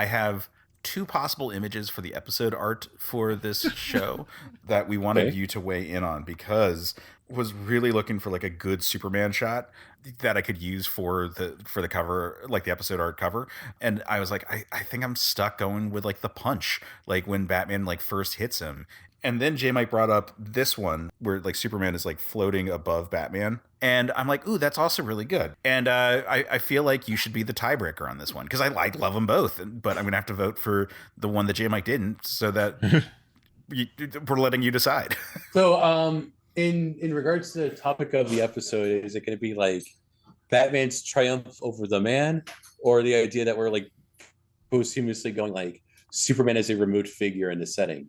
I have two possible images for the episode art for this show that we wanted you to weigh in on, because was really looking for like a good Superman shot that I could use for the cover, like the episode art cover. And I was like, I think I'm stuck going with like the punch, like when Batman like first hits him. And then J Mike brought up this one where like Superman is like floating above Batman. And I'm like, ooh, that's also really good. And I feel like you should be the tiebreaker on this one, because I love them both. But I'm going to have to vote for the one that J Mike didn't, so that we're letting you decide. So in regards to the topic of the episode, is it going to be like Batman's triumph over the man, or the idea that we're like posthumously going like Superman as a removed figure in the setting?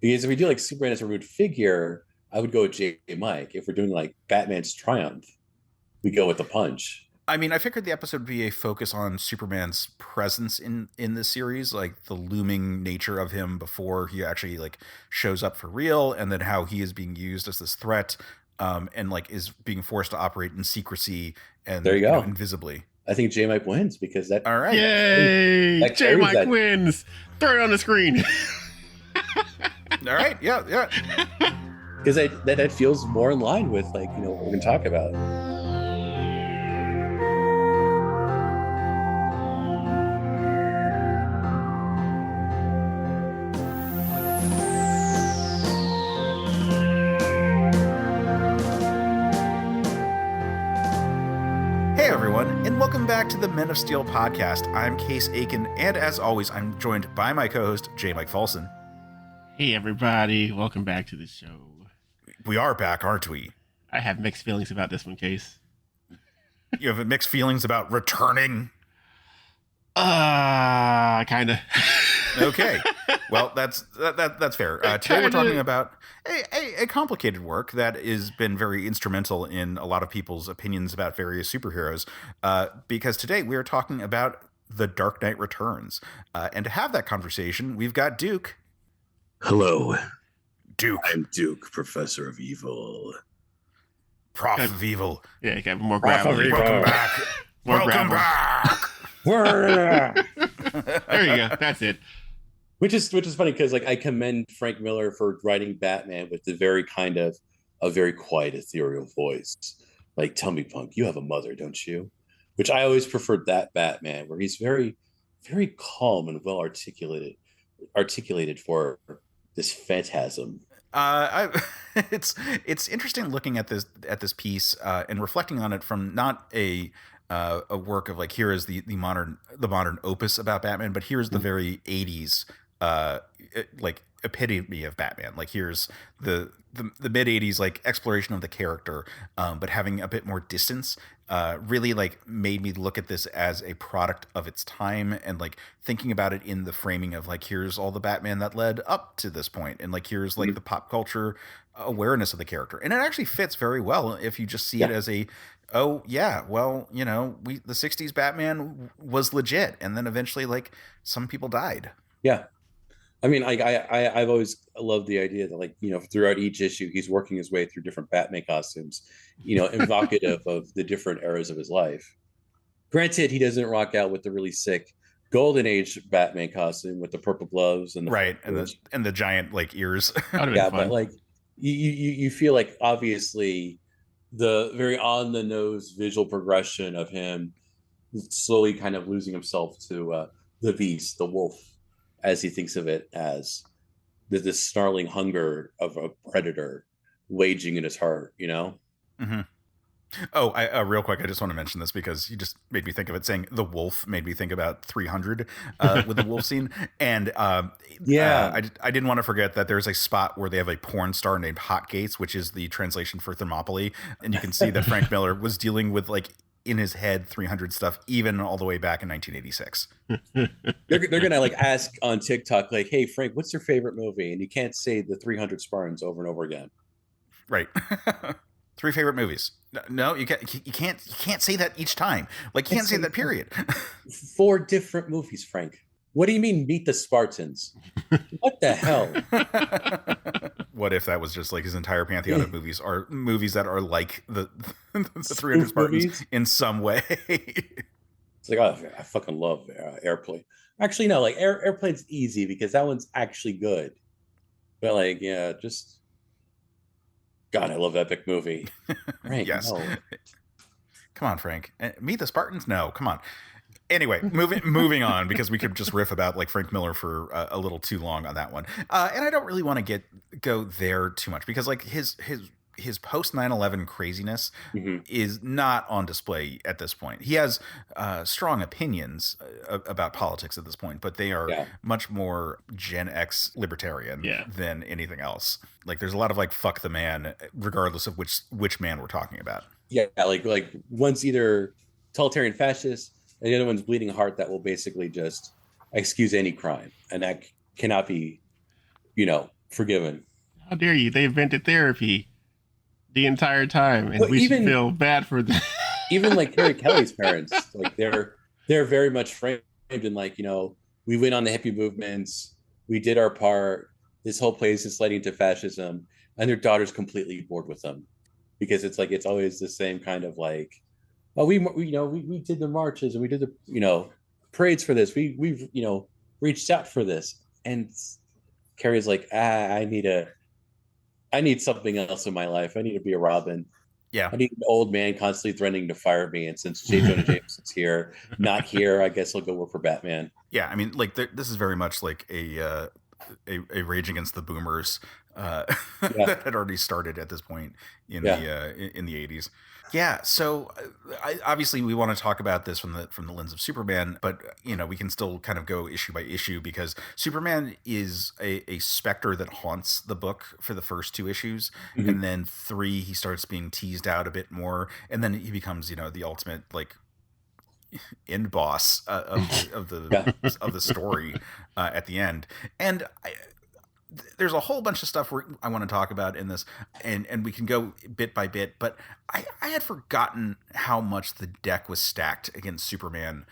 Because if we do like Superman as a removed figure, I would go with J. Mike. If we're doing like Batman's triumph, we go with the punch. I mean, I figured the episode would be a focus on Superman's presence in this series, like the looming nature of him before he actually like shows up for real, and then how he is being used as this threat, and like is being forced to operate in secrecy and there you go. Invisibly. I think J. Mike wins because that. All right, yay! J. Mike wins. Throw it on the screen. All right, yeah. Because that feels more in line with like what we're going to talk about. And welcome back to the Men of Steel podcast. I'm Case Aiken, and as always, I'm joined by my co-host, J. Mike Folson. Hey, everybody. Welcome back to the show. We are back, aren't we? I have mixed feelings about this one, Case. You have mixed feelings about returning? Kind of. Okay. Well, that's fair. Today we're talking about a complicated work that has been very instrumental in a lot of people's opinions about various superheroes, because today we are talking about The Dark Knight Returns. And to have that conversation, we've got Duke. Hello. Duke. I'm Duke, Professor of Evil. Prof of Evil. Yeah, you got more gravel. Welcome back. Welcome back. There you go. That's it. Which is funny because like I commend Frank Miller for writing Batman with the very kind of a very quiet, ethereal voice. Like, tell me, punk, you have a mother, don't you? Which I always preferred that Batman, where he's very, very calm and well articulated for this phantasm. It's interesting looking at this piece and reflecting on it from not a work of like, here is the modern opus about Batman, but here's the very 80s like epitome of Batman. Like, here's the mid 80s like exploration of the character, but having a bit more distance. Really like made me look at this as a product of its time, and like thinking about it in the framing of like, here's all the Batman that led up to this point, and like here's like the pop culture awareness of the character, and it actually fits very well if you just see it as a, oh yeah, well, the 60s Batman was legit, and then eventually like some people died. Yeah. I mean, I've always loved the idea that, like, throughout each issue, he's working his way through different Batman costumes, evocative of the different eras of his life. Granted, he doesn't rock out with the really sick Golden Age Batman costume with the purple gloves and the giant like ears. Yeah, but like you feel like obviously the very on the nose visual progression of him slowly kind of losing himself to the beast, the wolf, as he thinks of it, as this snarling hunger of a predator waging in his heart, Mm-hmm. Oh, real quick, I just want to mention this because you just made me think of it. Saying the wolf made me think about 300 with the wolf scene. And I didn't want to forget that there's a spot where they have a porn star named Hot Gates, which is the translation for Thermopylae. And you can see that Frank Miller was dealing with like in his head 300 stuff even all the way back in 1986. They're gonna like ask on TikTok like, hey Frank, what's your favorite movie? And you can't say the 300 Spartans over and over again. Right. 3 favorite movies. No, you can't say that each time. Like, you can't say that, period. 4 different movies, Frank. What do you mean Meet the Spartans? What the hell? What if that was just like his entire pantheon of movies are movies that are like the 300 Spartans movies? In some way? It's like, oh, I fucking love Airplane. Actually, no, like Airplane's easy because that one's actually good. But like, yeah, just God, I love Epic movie. Frank, Yes. no. Come on, Frank. Meet the Spartans? No, come on. Anyway, moving on, because we could just riff about like Frank Miller for a little too long on that one. And I don't really want to go there too much, because like his post 9/11 craziness is not on display at this point. He has strong opinions about politics at this point, but they are much more Gen X libertarian than anything else. Like there's a lot of like fuck the man, regardless of which man we're talking about. Yeah, like one's either totalitarian fascist and the other one's bleeding heart that will basically just excuse any crime, and that cannot be, forgiven. How dare you? They invented therapy the entire time, and we should feel bad for them. Even like Carrie Kelly's parents, like they're very much framed in like, we went on the hippie movements, we did our part, this whole place is leading to fascism, and their daughter's completely bored with them, because it's like it's always the same kind of like, oh, we did the marches and we did the parades for this, we've reached out for this, and Carrie's like, I need something else in my life. I need to be a Robin. Yeah. I need an old man constantly threatening to fire me. And since J. Jonah Jameson's not here, I guess I'll go work for Batman. Yeah, I mean, like this is very much like a rage against the boomers that had already started at this point in the 80s. Yeah, so obviously we want to talk about this from the lens of Superman, but we can still kind of go issue by issue, because Superman is a specter that haunts the book for the first 2 issues, and then 3 he starts being teased out a bit more, and then he becomes the ultimate like end boss of the story at the end. And there's a whole bunch of stuff I want to talk about in this, and we can go bit by bit, but I had forgotten how much the deck was stacked against Superman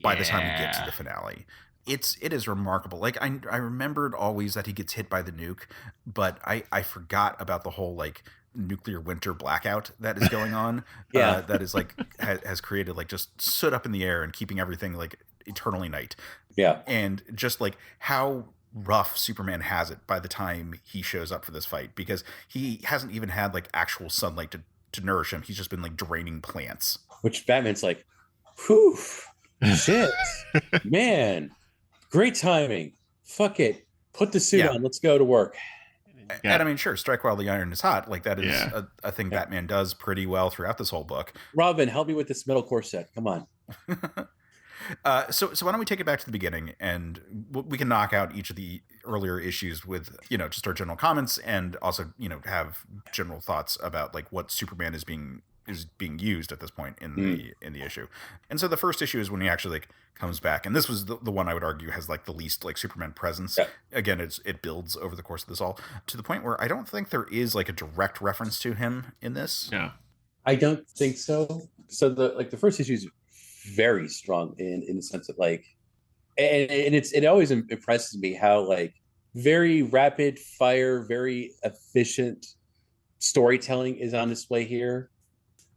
by the time we get to the finale. It is remarkable. Like I remembered always that he gets hit by the nuke, but I forgot about the whole like nuclear winter blackout that is going on. That is like has created like just soot up in the air and keeping everything like eternally night. Yeah. And just like how rough Superman has it by the time he shows up for this fight, because he hasn't even had like actual sunlight to nourish him. He's just been like draining plants. Which Batman's like, whew, shit, man, great timing. Fuck it. Put the suit on. Let's go to work. And I mean, sure, strike while the iron is hot. Like that is a thing Batman does pretty well throughout this whole book. Robin, help me with this metal corset. Come on. So why don't we take it back to the beginning, and we can knock out each of the earlier issues with just our general comments, and also have general thoughts about like what Superman is being used at this point in the issue. And so the first issue is when he actually like comes back, and this was the one I would argue has like the least like Superman presence. Again, it builds over the course of this all to the point where I don't think there is like a direct reference to him in this. Yeah, I don't think so. So the first issue is very strong in the sense that like, and it always impresses me how like very rapid fire, very efficient storytelling is on display here.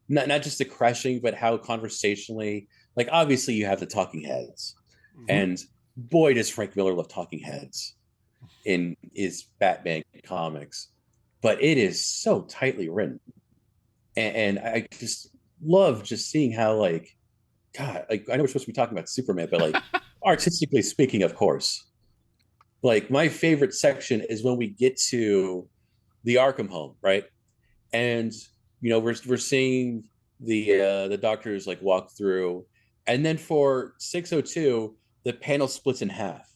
Not just the crushing, but how conversationally, like obviously you have the talking heads, and boy does Frank Miller love talking heads in his Batman comics, but it is so tightly written, and I just love just seeing how like, God, like I know we're supposed to be talking about Superman, but like artistically speaking, of course, like my favorite section is when we get to the Arkham home, right? And we're seeing the doctors like walk through, and then for 602, the panel splits in half,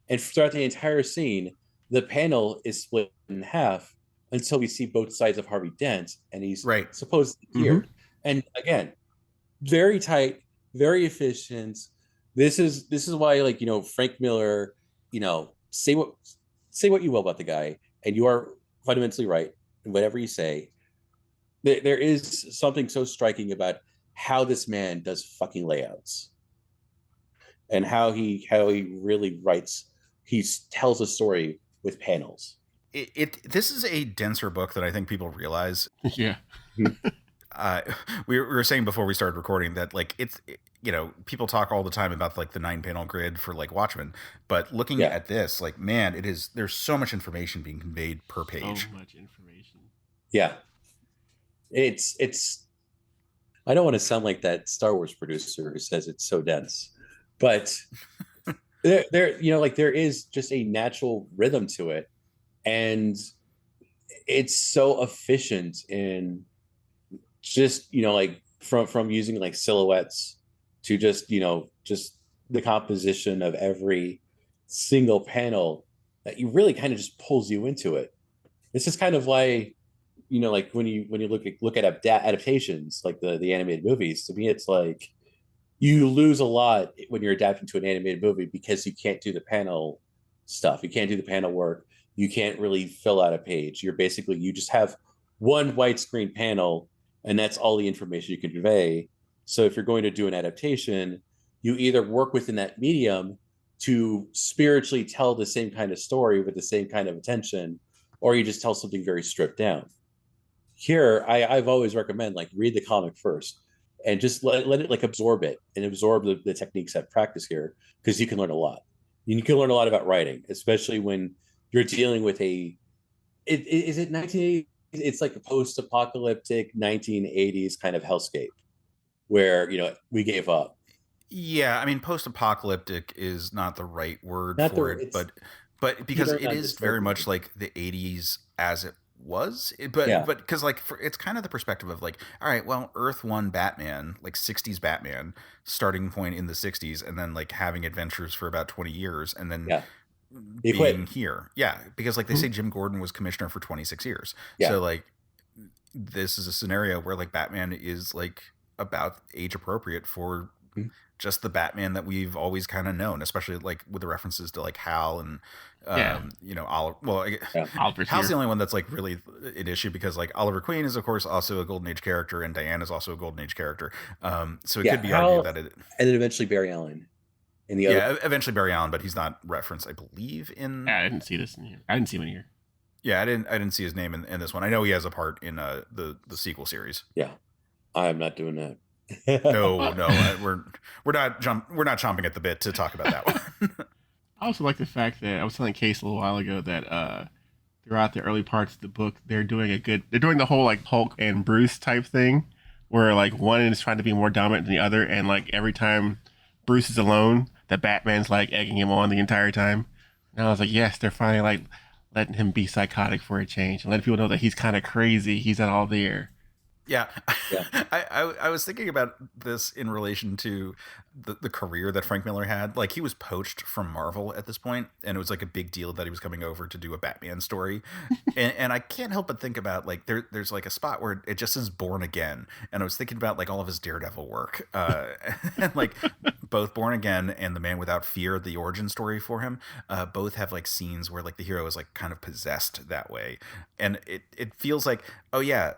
and throughout the entire scene, the panel is split in half until we see both sides of Harvey Dent, and he's supposedly here. And again, very tight, very efficient. This is why, like, Frank Miller, say what you will about the guy, and you are fundamentally right in whatever you say. There is something so striking about how this man does fucking layouts, and how he really writes. He tells a story with panels. This is a denser book than I think people realize. Yeah. We were saying before we started recording that like people talk all the time about like the 9-panel grid for like Watchmen, but looking at this, like, man, there's so much information being conveyed per page. So much information. Yeah. It's I don't want to sound like that Star Wars producer who says it's so dense, but there is just a natural rhythm to it, and it's so efficient in just like from using like silhouettes to just the composition of every single panel that you really kind of just pulls you into it. This is kind of like like when you look at adaptations like the animated movies. To me, it's like you lose a lot when you're adapting to an animated movie because you can't do the panel stuff, you can't do the panel work, you can't really fill out a page. You just have one widescreen panel, and that's all the information you can convey. So if you're going to do an adaptation, you either work within that medium to spiritually tell the same kind of story with the same kind of attention, or you just tell something very stripped down. Here, I've always recommend like read the comic first and just let it like absorb it and absorb the techniques at practice here, because you can learn a lot. You can learn a lot about writing, especially when you're dealing with is it 1980s? It's like a post-apocalyptic 1980s kind of hellscape where we gave up. Yeah, I mean, post-apocalyptic is not the right word for it, but because it is very much like the 80s as it was, but because like it's kind of the perspective of like, all right, well, Earth 1 Batman, like 60s Batman, starting point in the 60s, and then like having adventures for about 20 years, and then being here. Yeah, because like they say Jim Gordon was commissioner for 26 years. Yeah. So like this is a scenario where like Batman is like about age appropriate for just the Batman that we've always kind of known, especially like with the references to like Hal and Oliver. Well, Hal's the only one that's like really an issue, because like Oliver Queen is of course also a Golden Age character, and Diana is also a Golden Age character. So it could be argued that it, and then eventually Barry Allen. Eventually Barry Allen, but he's not referenced, I believe, in. Yeah, I didn't see this in here. I didn't see him in here. Yeah, I didn't see his name in this one. I know he has a part in the sequel series. Yeah, I'm not doing that. No, we're not chomping at the bit to talk about that one. I also like the fact that I was telling Case a little while ago that throughout the early parts of the book, they're doing the whole like Hulk and Bruce type thing, where like one is trying to be more dominant than the other, and like every time Bruce is alone, that Batman's like egging him on the entire time. And I was like, yes, they're finally like letting him be psychotic for a change, and letting people know that he's kind of crazy. He's not all there. Yeah. I was thinking about this in relation to the career that Frank Miller had. Like, he was poached from Marvel at this point, and it was like a big deal that he was coming over to do a Batman story. and I can't help but think about like there's like a spot where it just says Born Again, and I was thinking about like all of his Daredevil work, and like both Born Again and The Man Without Fear, the origin story for him, both have like scenes where like the hero is like kind of possessed that way, and it feels like, oh yeah,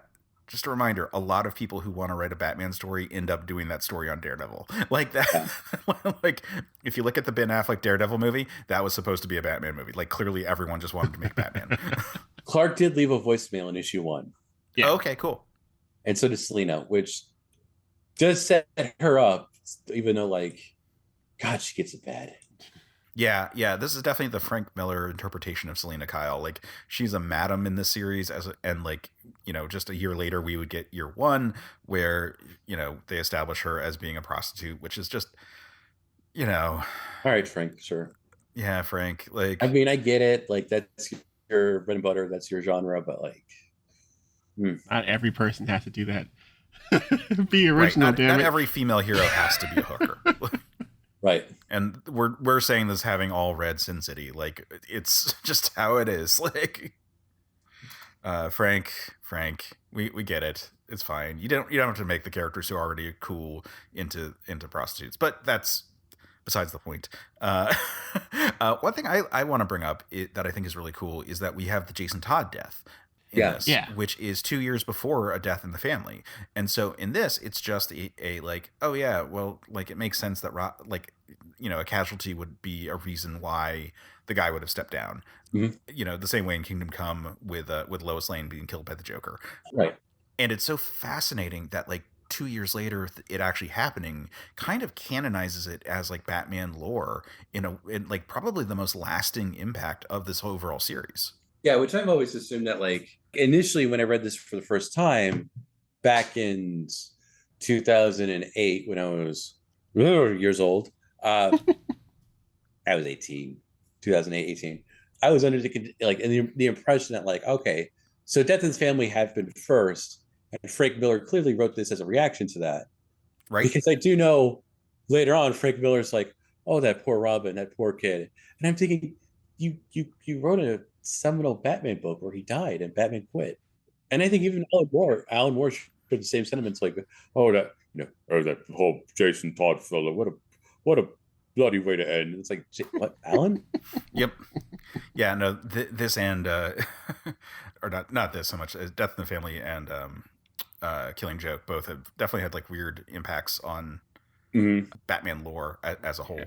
just a reminder, a lot of people who want to write a Batman story end up doing that story on Daredevil. Like that. Yeah. Like, if you look at the Ben Affleck Daredevil movie, that was supposed to be a Batman movie. Like, clearly everyone just wanted to make Batman. Clark did leave a voicemail in issue 1. Yeah. Oh, okay, cool. And so does Selena, which does set her up, even though, like, God, she gets it bad. Yeah. This is definitely the Frank Miller interpretation of Selena Kyle. Like, she's a madam in this series, and like, just a year later we would get year 1 where, they establish her as being a prostitute, which is just, All right, Frank, sure. Yeah, Frank. Like, I mean, I get it. Like, that's your bread and butter. That's your genre. But like, not every person has to do that. Be original, right. damn not it. Every female hero has to be a hooker. Right. And we're saying this having all read Sin City. Like, it's just how it is. Like, Frank, we get it. It's fine. You don't have to make the characters who are already cool into prostitutes. But that's besides the point. One thing I want to bring up that I think is really cool is that we have the Jason Todd death. This, which is 2 years before a death in the family. And so in this, it's just a like, oh yeah, well, like, it makes sense that a casualty would be a reason why the guy would have stepped down. Mm-hmm. The same way in Kingdom Come with Lois Lane being killed by the Joker. Right. And it's so fascinating that like 2 years later, it actually happening kind of canonizes it as like Batman lore in like probably the most lasting impact of this overall series. Yeah, which I've always assumed that like initially when I read this for the first time back in 2008 when I was years old, I was 18, 2008, 18. I was under the impression that like, okay, so Death and Family have been first, and Frank Miller clearly wrote this as a reaction to that. Right. Because I do know later on, Frank Miller's like, oh, that poor Robin, that poor kid. And I'm thinking, you wrote a seminal Batman book where he died and Batman quit. And I think even Alan Moore shared the same sentiments, like, oh, that that whole Jason Todd fella, what a bloody way to end. It's like, what, Alan? Yep. Yeah, no, this and or not this so much as Death in the Family and Killing Joke both have definitely had like weird impacts on Batman lore as a whole.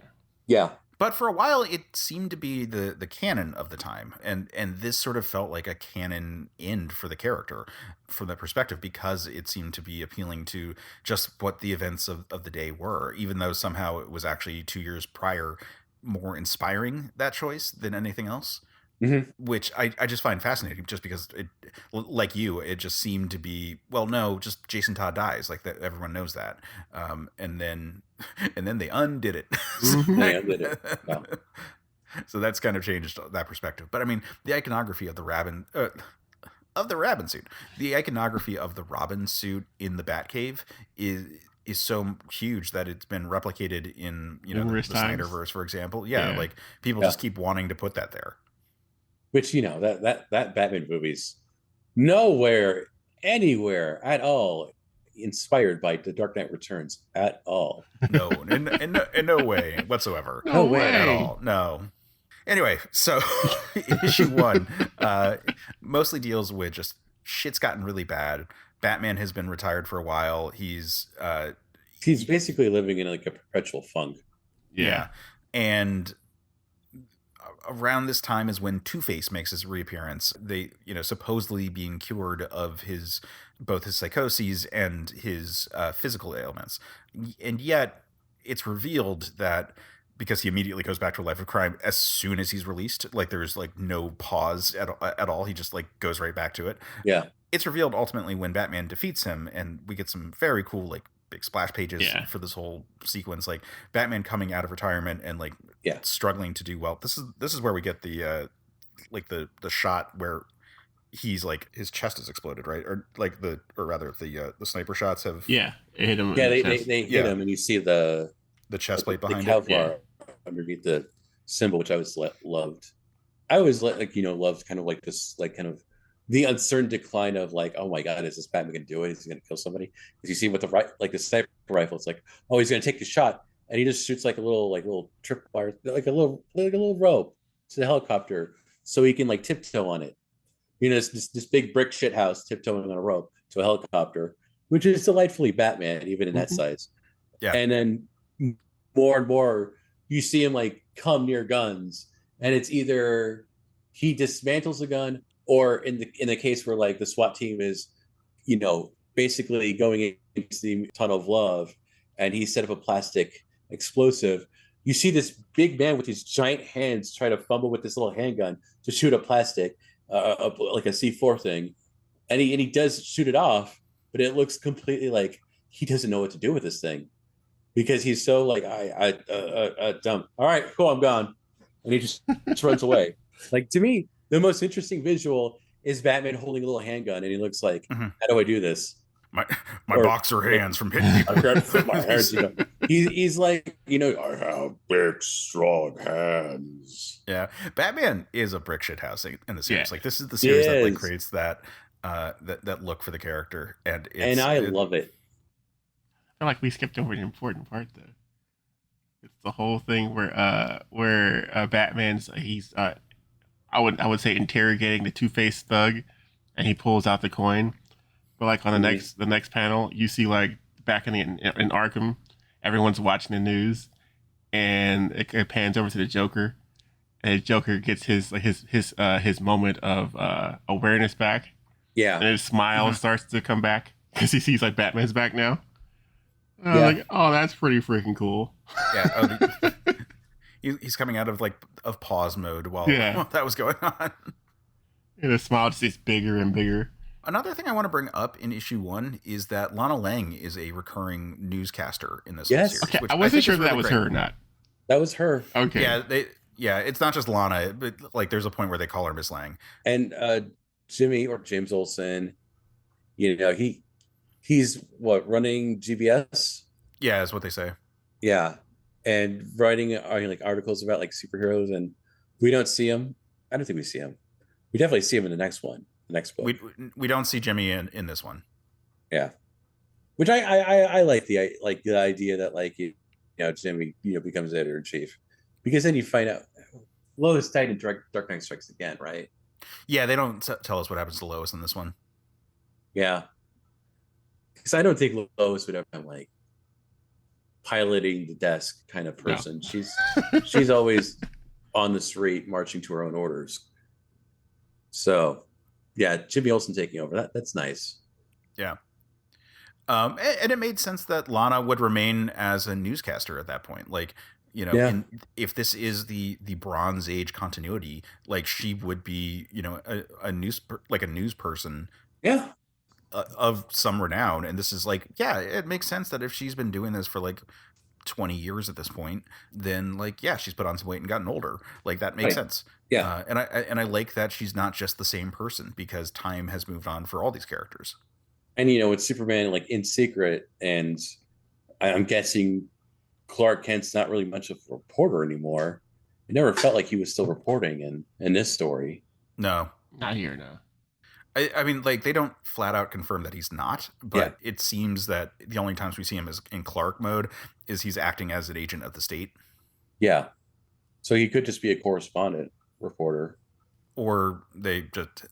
Yeah. But for a while, it seemed to be the canon of the time, and this sort of felt like a canon end for the character from that perspective, because it seemed to be appealing to just what the events of the day were, even though somehow it was actually 2 years prior more inspiring that choice than anything else. Which I just find fascinating, just because it, like you, it just seemed to be, well, no, just Jason Todd dies, like that, everyone knows that, and then they undid it. They undid it. Yeah. So that's kind of changed that perspective. But I mean, the iconography of the Robin suit, the iconography of the Robin suit in the Batcave is so huge that it's been replicated in the Snyderverse, for example. Yeah, like people just keep wanting to put that there. Which, that Batman movie's nowhere, anywhere at all inspired by The Dark Knight Returns at all. No, in no way whatsoever. No way at all. No. Anyway, so issue 1 mostly deals with just shit's gotten really bad. Batman has been retired for a while. He's basically living in like a perpetual funk. Yeah. And around this time is when Two-Face makes his reappearance. They, supposedly being cured of both his psychoses and his physical ailments. And yet it's revealed that because he immediately goes back to a life of crime as soon as he's released, like there's like no pause at all. He just like goes right back to it. Yeah. It's revealed ultimately when Batman defeats him, and we get some very cool like big splash pages for this whole sequence, like Batman coming out of retirement and like struggling to do well. This is where we get the shot where he's like his chest is exploded, right? Or rather the sniper shots have it hit him. Yeah, they hit him, and you see the chest plate behind the Kevlar underneath the symbol, which I was loved. I always loved kind of like this, like kind of the uncertain decline of like, oh my God, is this Batman gonna do it? Is he gonna kill somebody? Because you see with the sniper rifle, it's like, oh, he's gonna take the shot, and he just shoots like a little tripwire, like a little rope to the helicopter, so he can like tiptoe on it. This big brick shit house tiptoeing on a rope to a helicopter, which is delightfully Batman, even in that size. Yeah. And then more and more, you see him like come near guns, and it's either he dismantles the gun, or in the case where like the SWAT team is, basically going into the tunnel of love, and he set up a plastic explosive. You see this big man with his giant hands try to fumble with this little handgun to shoot a plastic, like a C4 thing, and he does shoot it off, but it looks completely like he doesn't know what to do with this thing, because he's so like dumb. All right, cool, I'm gone, and he just runs away. Like, to me, the most interesting visual is Batman holding a little handgun, and he looks like, how do I do this? My boxer hands from hitting people. I can't fit my hands. He's like, I have big, strong hands. Yeah, Batman is a brick shit house in the series. Like, this is the series that like creates that look for the character, and I love it. I feel like we skipped over an important part though. It's the whole thing where Batman's he's I would say interrogating the Two-Face thug, and he pulls out the coin. But like on the next panel, you see like back in Arkham, everyone's watching the news, and it pans over to the Joker, and the Joker gets his moment of awareness back. Yeah, and his smile starts to come back because he sees like Batman's back now. And I'm like, oh, that's pretty freaking cool. Yeah. He's coming out of pause mode while that was going on. And the smile just gets bigger and bigger. Another thing I want to bring up in issue 1 is that Lana Lang is a recurring newscaster in this series. Okay, I wasn't sure if that was her or not. That was her. Okay. Yeah, it's not just Lana, but there's a point where they call her Miss Lang. And Jimmy, or James Olsen, he's running GBS? Yeah, is what they say. Yeah. And writing articles about superheroes, and we don't see him. I don't think we see him. We definitely see him in the next book. We don't see Jimmy in this one. Yeah. Which I like the idea that Jimmy becomes editor in chief, because then you find out Lois died in Dark Knight Strikes Again, right? Yeah, they don't tell us what happens to Lois in this one. Yeah, because I don't think Lois would ever be piloting the desk kind of person. No. She's always on the street marching to her own orders. So, yeah, Jimmy Olsen taking over, that's nice. Yeah. And it made sense that Lana would remain as a newscaster at that point. If this is the Bronze Age continuity, she would be, a news person. Yeah. Of some renown. And this is it makes sense that if she's been doing this for 20 years at this point, then she's put on some weight and gotten older. That makes sense. Yeah. And I like that she's not just the same person, because time has moved on for all these characters. And it's Superman in secret, and I'm guessing Clark Kent's not really much of a reporter anymore. It never felt like he was still reporting in this story. No, not here. No. I mean, they don't flat out confirm that he's not, but it seems that the only times we see him is in Clark mode is he's acting as an agent of the state. Yeah. So he could just be a correspondent reporter. Or they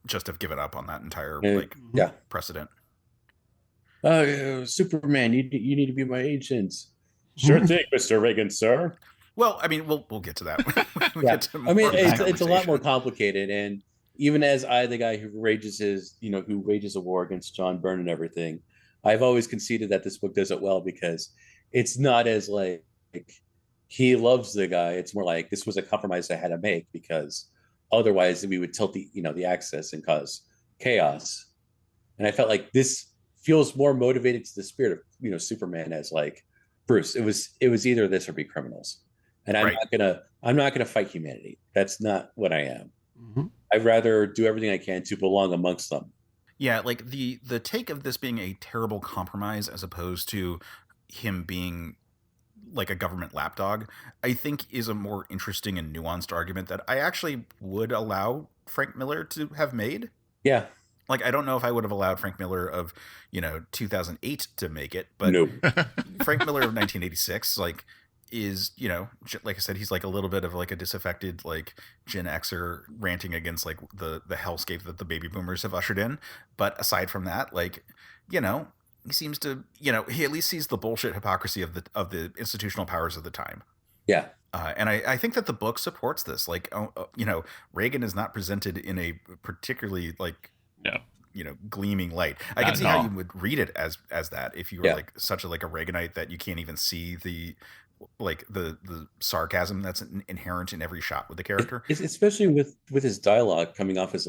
just have given up on that entire precedent. Superman, you need to be my agent. Sure thing, Mr. Reagan, sir. Well, I mean, we'll get to that. It's a lot more complicated, and even as the guy who wages a war against John Byrne and everything, I've always conceded that this book does it well, because it's not as he loves the guy. It's more this was a compromise I had to make, because otherwise we would tilt the axis and cause chaos. And I felt this feels more motivated to the spirit of Superman as Bruce. It was either this or be criminals, and I'm not gonna fight humanity. That's not what I am. Mm-hmm. I'd rather do everything I can to belong amongst them. Yeah, the take of this being a terrible compromise as opposed to him being a government lapdog, I think is a more interesting and nuanced argument that I actually would allow Frank Miller to have made. Yeah. I don't know if I would have allowed Frank Miller of, 2008 to make it, but Frank Miller of 1986, is, like I said, he's a little bit of a disaffected, Gen Xer ranting against the hellscape that the baby boomers have ushered in. But aside from that, he seems to, he at least sees the bullshit hypocrisy of the institutional powers of the time. Yeah. And I think that the book supports this. Reagan is not presented in a particularly gleaming light. I can see how you would read it as that if you were such a Reaganite that you can't even see the sarcasm that's inherent in every shot with the character. Especially with his dialogue coming off as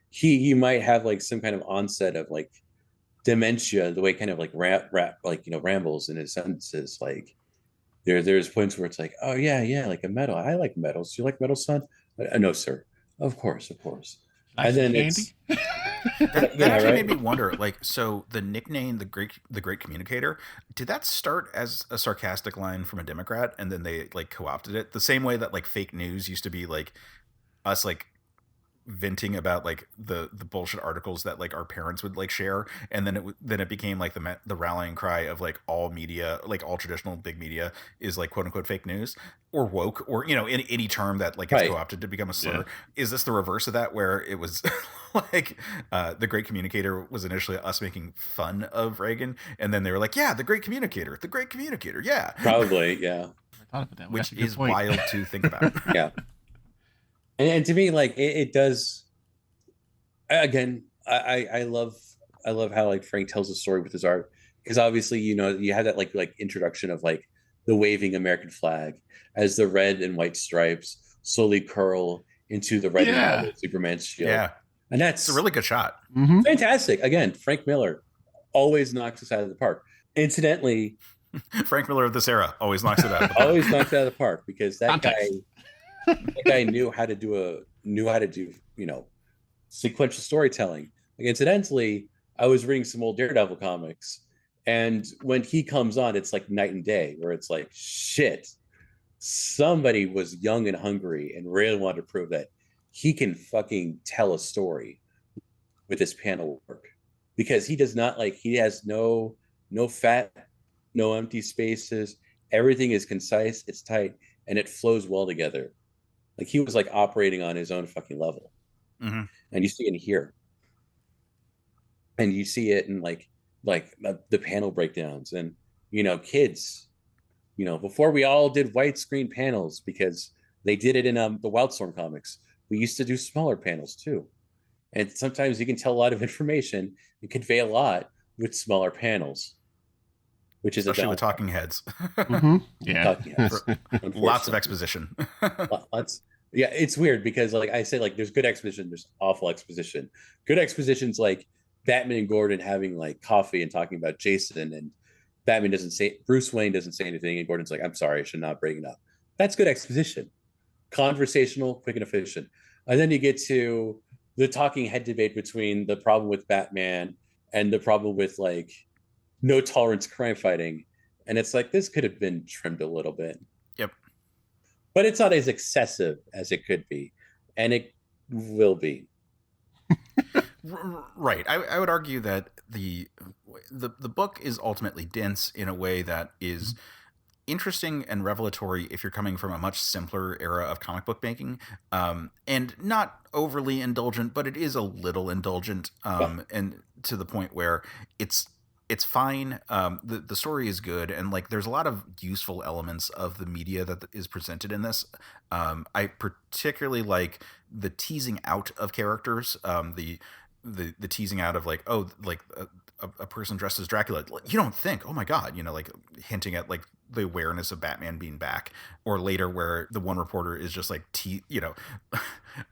he might have some kind of onset of dementia, the way kind of rambles in his sentences. There's points where it's oh yeah, a medal. I like medals. Do you like medals, son? No, sir. Of course. And then it's that actually made me wonder. So the nickname, the great communicator, did that start as a sarcastic line from a Democrat, and then they co-opted it the same way that fake news used to be us venting about the bullshit articles that our parents would share, and then it became the rallying cry of all media, all traditional big media is quote unquote fake news or woke, or any term that gets co-opted to become a slur. Yeah. Is this the reverse of that, where it was the great communicator was initially us making fun of Reagan, and then they were the great communicator, yeah, probably, yeah. I thought about that. Which is wild to think about. Yeah. And to me, it does. Again, I love how Frank tells the story with his art, because obviously, you had that like introduction of like the waving American flag as the red and white stripes slowly curl into the red and Yeah. yellow Superman shield. Yeah, And it's a really good shot. Mm-hmm. fantastic. Again, Frank Miller always knocks us out of the park. Incidentally, Frank Miller of this era always knocks it out of the park. always knocks it out of the park because that Context. guy knew how to do sequential storytelling. Like, incidentally, I was reading some old Daredevil comics, and when he comes on, it's like night and day, where it's like, shit, somebody was young and hungry and really wanted to prove that he can fucking tell a story with his panel work, because he does not, like, he has no fat, no empty spaces. Everything is concise, it's tight, and it flows well together. Like, he was like operating on his own fucking level. Mm-hmm. And you see it here, and you see it in like the panel breakdowns, and kids, before we all did widescreen panels, because they did it in the Wildstorm comics, we used to do smaller panels too, and sometimes you can tell a lot of information and convey a lot with smaller panels, which is Especially with talking heads. Mm-hmm. Yeah. Talking heads, Lots of exposition. lots. Yeah, it's weird because, like I say, like, there's good exposition, there's awful exposition. Good exposition's like Batman and Gordon having like coffee and talking about Jason, and Bruce Wayne doesn't say anything, and Gordon's like, I'm sorry, I should not bring it up. That's good exposition. Conversational, quick and efficient. And then you get to the talking head debate between the problem with Batman and the problem with like no tolerance crime fighting. And it's like, this could have been trimmed a little bit. Yep. But it's not as excessive as it could be, and it will be. Right. I would argue that the book is ultimately dense in a way that is interesting and revelatory if you're coming from a much simpler era of comic book making, and not overly indulgent, but it is a little indulgent, and to the point where it's fine. The story is good, and like there's a lot of useful elements of the media that is presented in this. I particularly like the teasing out of characters, the teasing out of like, oh, like a person dressed as Dracula. You don't think, oh my god, like hinting at like the awareness of Batman being back, or later where the one reporter is just like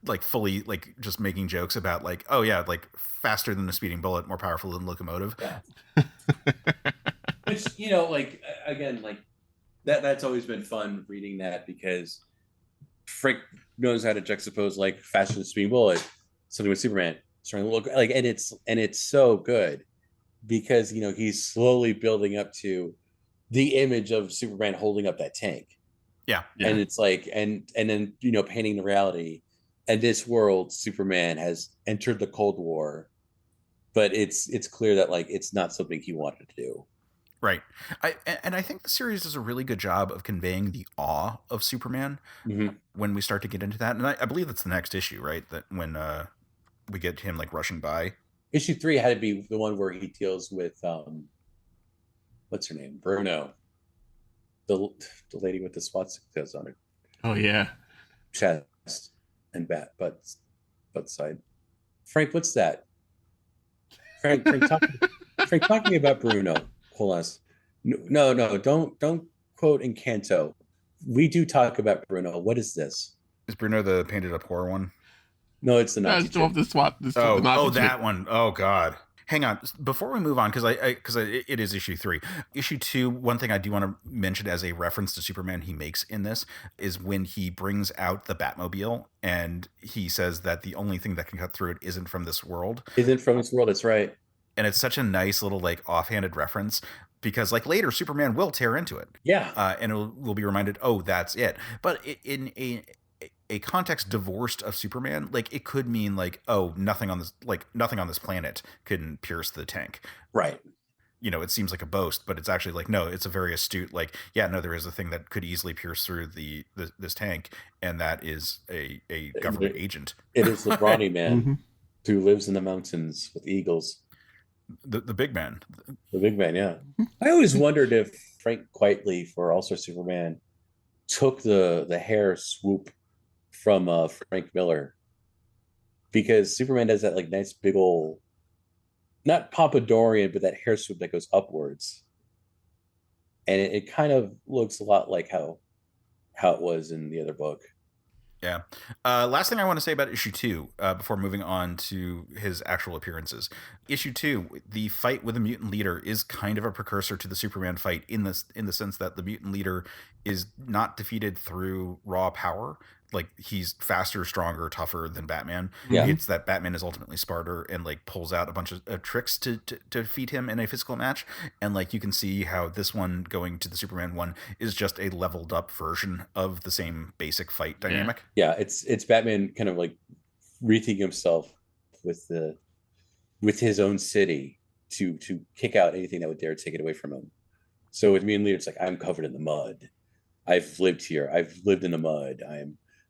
like fully like just making jokes about like, oh yeah, like faster than a speeding bullet, more powerful than a locomotive. Yeah. Which, like, again, like that's always been fun reading that, because Frank knows how to juxtapose like faster than a speeding bullet, something with Superman starting to look like, and it's so good because he's slowly building up to the image of Superman holding up that tank. Yeah. And it's like, and then painting the reality. And this world, Superman has entered the Cold War, but it's clear that like it's not something he wanted to do. Right. I think the series does a really good job of conveying the awe of Superman when we start to get into that. And I believe that's the next issue, right? That when we get him like rushing by. Issue 3 had to be the one where he deals with what's her name? Bruno. The lady with the swastikas on her Oh yeah. chest and butt side. Frank, what's that? Frank, talk to me about Bruno. Hold on. No, don't quote Encanto. We do talk about Bruno. What is this? Is Bruno the painted up horror one? No, it's the No, Nazi. it's off the swap. That one. Oh god. Hang on, before we move on, because it is issue 3. Issue 2, one thing I do want to mention as a reference to Superman he makes in this is when he brings out the Batmobile and he says that the only thing that can cut through it isn't from this world. Isn't from this world, that's right. And it's such a nice little like offhanded reference, because like later Superman will tear into it. Yeah. And we'll be reminded, oh, that's it. But in a context divorced of Superman, like it could mean like, oh, nothing on this planet can pierce the tank. Right. It seems like a boast, but it's actually like, no, it's a very astute, like, yeah, no, there is a thing that could easily pierce through this tank, and that is a government agent. It is the brawny man who lives in the mountains with eagles. The big man. The big man, yeah. I always wondered if Frank Quitely for All-Star Superman took the hair swoop from Frank Miller, because Superman does that like nice big old not Pompadorian, but that hair swoop that goes upwards, and it kind of looks a lot like how it was in the other book. Yeah. Last thing I want to say about issue 2, before moving on to his actual appearances. Issue 2, the fight with the mutant leader is kind of a precursor to the Superman fight in the sense that the mutant leader is not defeated through raw power. Like, he's faster, stronger, tougher than Batman. Yeah. It's that Batman is ultimately smarter and like pulls out a bunch of tricks to defeat him in a physical match. And like, you can see how this one going to the Superman one is just a leveled up version of the same basic fight dynamic. Yeah, it's Batman kind of like rethinking himself with his own city to kick out anything that would dare take it away from him. So with me and Leader, it's like, I'm covered in the mud. I've lived here. I've lived in the mud.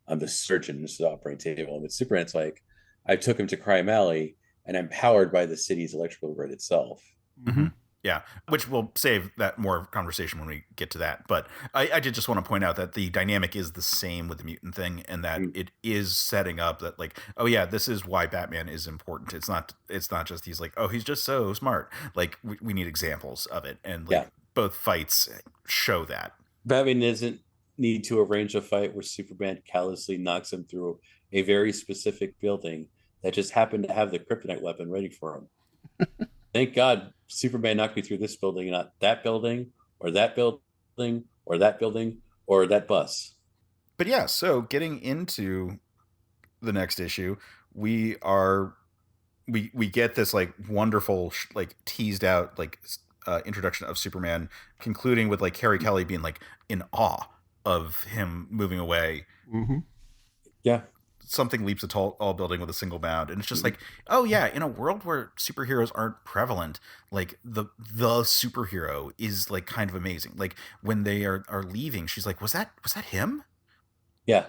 I'm the surgeon. This is the operating table. And with Superman, it's like, I took him to Crime Alley, and I'm powered by the city's electrical grid itself. Mm-hmm. Yeah, which we'll save that more conversation when we get to that. But I did just want to point out that the dynamic is the same with the mutant thing, and that it is setting up that like, oh yeah, this is why Batman is important. It's not just he's like, oh, he's just so smart. Like, we need examples of it, and like both fights show that. Batman doesn't need to arrange a fight where Superman callously knocks him through a very specific building that just happened to have the kryptonite weapon ready for him. Thank God Superman knocked me through this building, not that building, or that building, or that building, or that bus. But yeah, so getting into the next issue, we get this like wonderful like teased out like introduction of Superman, concluding with like Carrie Kelly being like in awe of him moving away. Mm-hmm. Yeah. Something leaps a tall building with a single bound, and it's just like, oh yeah, in a world where superheroes aren't prevalent, like the superhero is like kind of amazing. Like, when they are leaving, she's like, was that him? Yeah.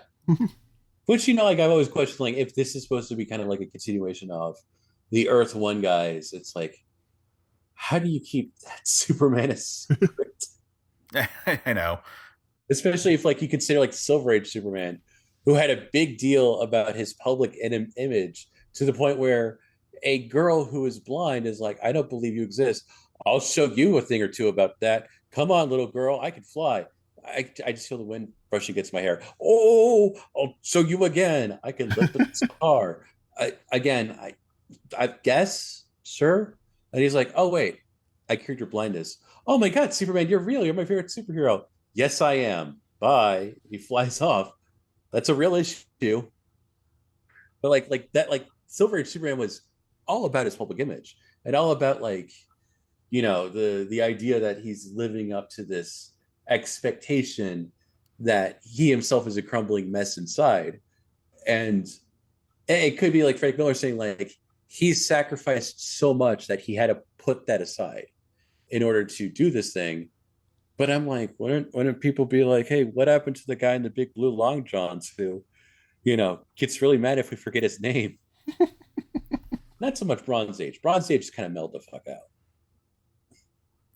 Which, you know, like, I've always questioned, like, if this is supposed to be kind of like a continuation of the Earth One guys, it's like, how do you keep that Superman a secret? I know, especially if like you consider like Silver Age Superman, who had a big deal about his public image, to the point where a girl who is blind is like, I don't believe you exist. I'll show you a thing or two about that. Come on, little girl, I can fly. I just feel the wind brushing against my hair. Oh, I'll show you again. I can lift this car. I guess, sure. And he's like, oh wait, I cured your blindness. Oh my God, Superman, you're real. You're my favorite superhero. Yes, I am. Bye. He flies off. That's a real issue. But like that, like Silver Age Superman was all about his public image, and all about like, you know, the idea that he's living up to this expectation that he himself is a crumbling mess inside. And it could be like Frank Miller saying like, he's sacrificed so much that he had to put that aside in order to do this thing. But I'm like, wouldn't people be like, hey, what happened to the guy in the big blue long johns who, you know, gets really mad if we forget his name? Not so much Bronze Age. Bronze Age just kind of mellowed the fuck out.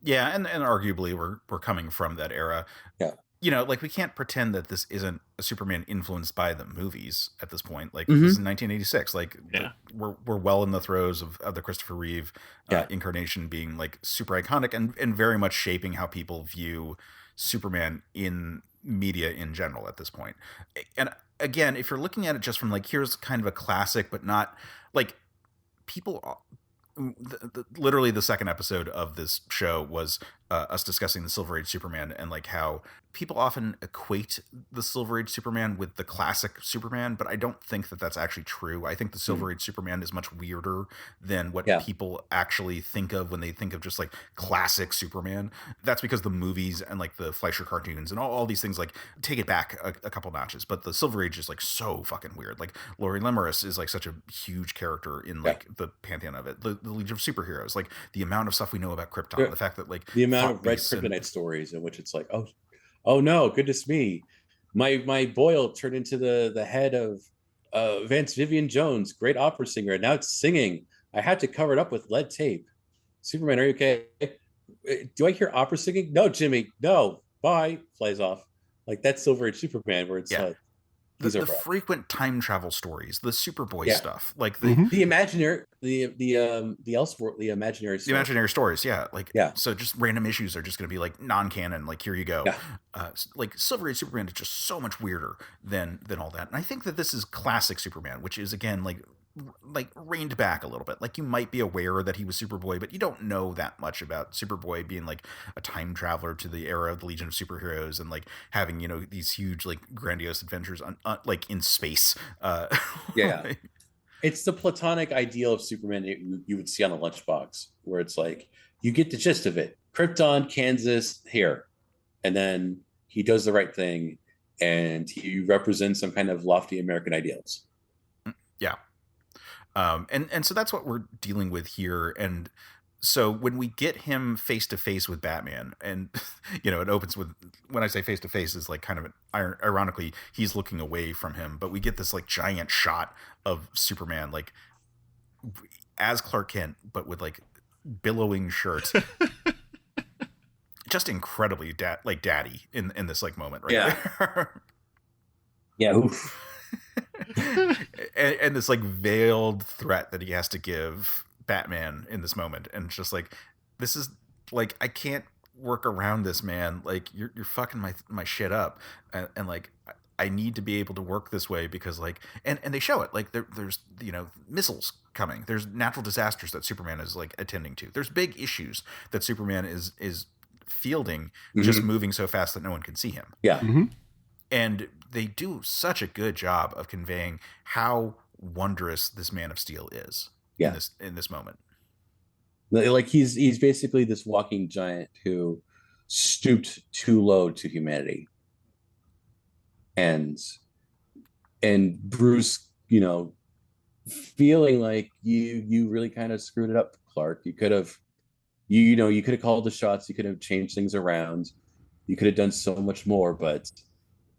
Yeah, and arguably we're coming from that era. Yeah. You know, like, we can't pretend that this isn't a Superman influenced by the movies at this point. Like, Mhm. this is 1986. Like, Yeah. we're well in the throes of the Christopher Reeve incarnation being like super iconic and very much shaping how people view Superman in media in general at this point. And again, if you're looking at it just from like, here's kind of a classic, but not like, people literally the second episode of this show was us discussing the Silver Age Superman, and like how people often equate the Silver Age Superman with the classic Superman, but I don't think that that's actually true. I think the Silver Age Superman is much weirder than what people actually think of when they think of just like classic Superman. That's because the movies and like the Fleischer cartoons and all these things like take it back a couple notches, but the Silver Age is like so fucking weird. Like, Laurie Lemeris is like such a huge character in like the pantheon of it. The Legion of Superheroes, like the amount of stuff we know about Krypton, the fact that like the amount of red kryptonite stories in which it's like, oh no, goodness me, my Boyle turned into the head of Vance Vivian Jones, great opera singer, and now it's singing. I had to cover it up with lead tape. Superman, are you okay? Do I hear opera singing? No, Jimmy, no. Bye. Flies off. Like, that's Silver Age Superman, where it's like, the frequent time travel stories, the Superboy stuff, like the imaginary, the imaginary stories, so just random issues are just going to be like non-canon. Like, here you go. Like Silver Age Superman is just so much weirder than all that, and I think that this is classic Superman, which is again like reined back a little bit. Like, you might be aware that he was Superboy, but you don't know that much about Superboy being like a time traveler to the era of the Legion of Superheroes and like having, you know, these huge like grandiose adventures on like in space. It's the platonic ideal of Superman you would see on a lunchbox, where it's like you get the gist of it. Krypton, Kansas, here, and then he does the right thing, and he represents some kind of lofty American ideals. Yeah. And so that's what we're dealing with here. And so when we get him face to face with Batman, and, you know, it opens with, when I say face to face, is like kind of ironically, he's looking away from him, but we get this like giant shot of Superman, like as Clark Kent, but with like billowing shirts. Just incredibly daddy in this like moment right there. Oof. and this like veiled threat that he has to give Batman in this moment, and it's just like, this is like, I can't work around this, man. Like, you're fucking my shit up, and like I need to be able to work this way, because like, and they show it, like there's, you know, missiles coming, there's natural disasters that Superman is like attending to, there's big issues that Superman is fielding, just moving so fast that no one can see him. And they do such a good job of conveying how wondrous this Man of Steel is in this moment. Like, he's basically this walking giant who stooped too low to humanity. And Bruce, you know, feeling like you really kind of screwed it up, Clark. You could have called the shots, you could have changed things around, you could have done so much more, but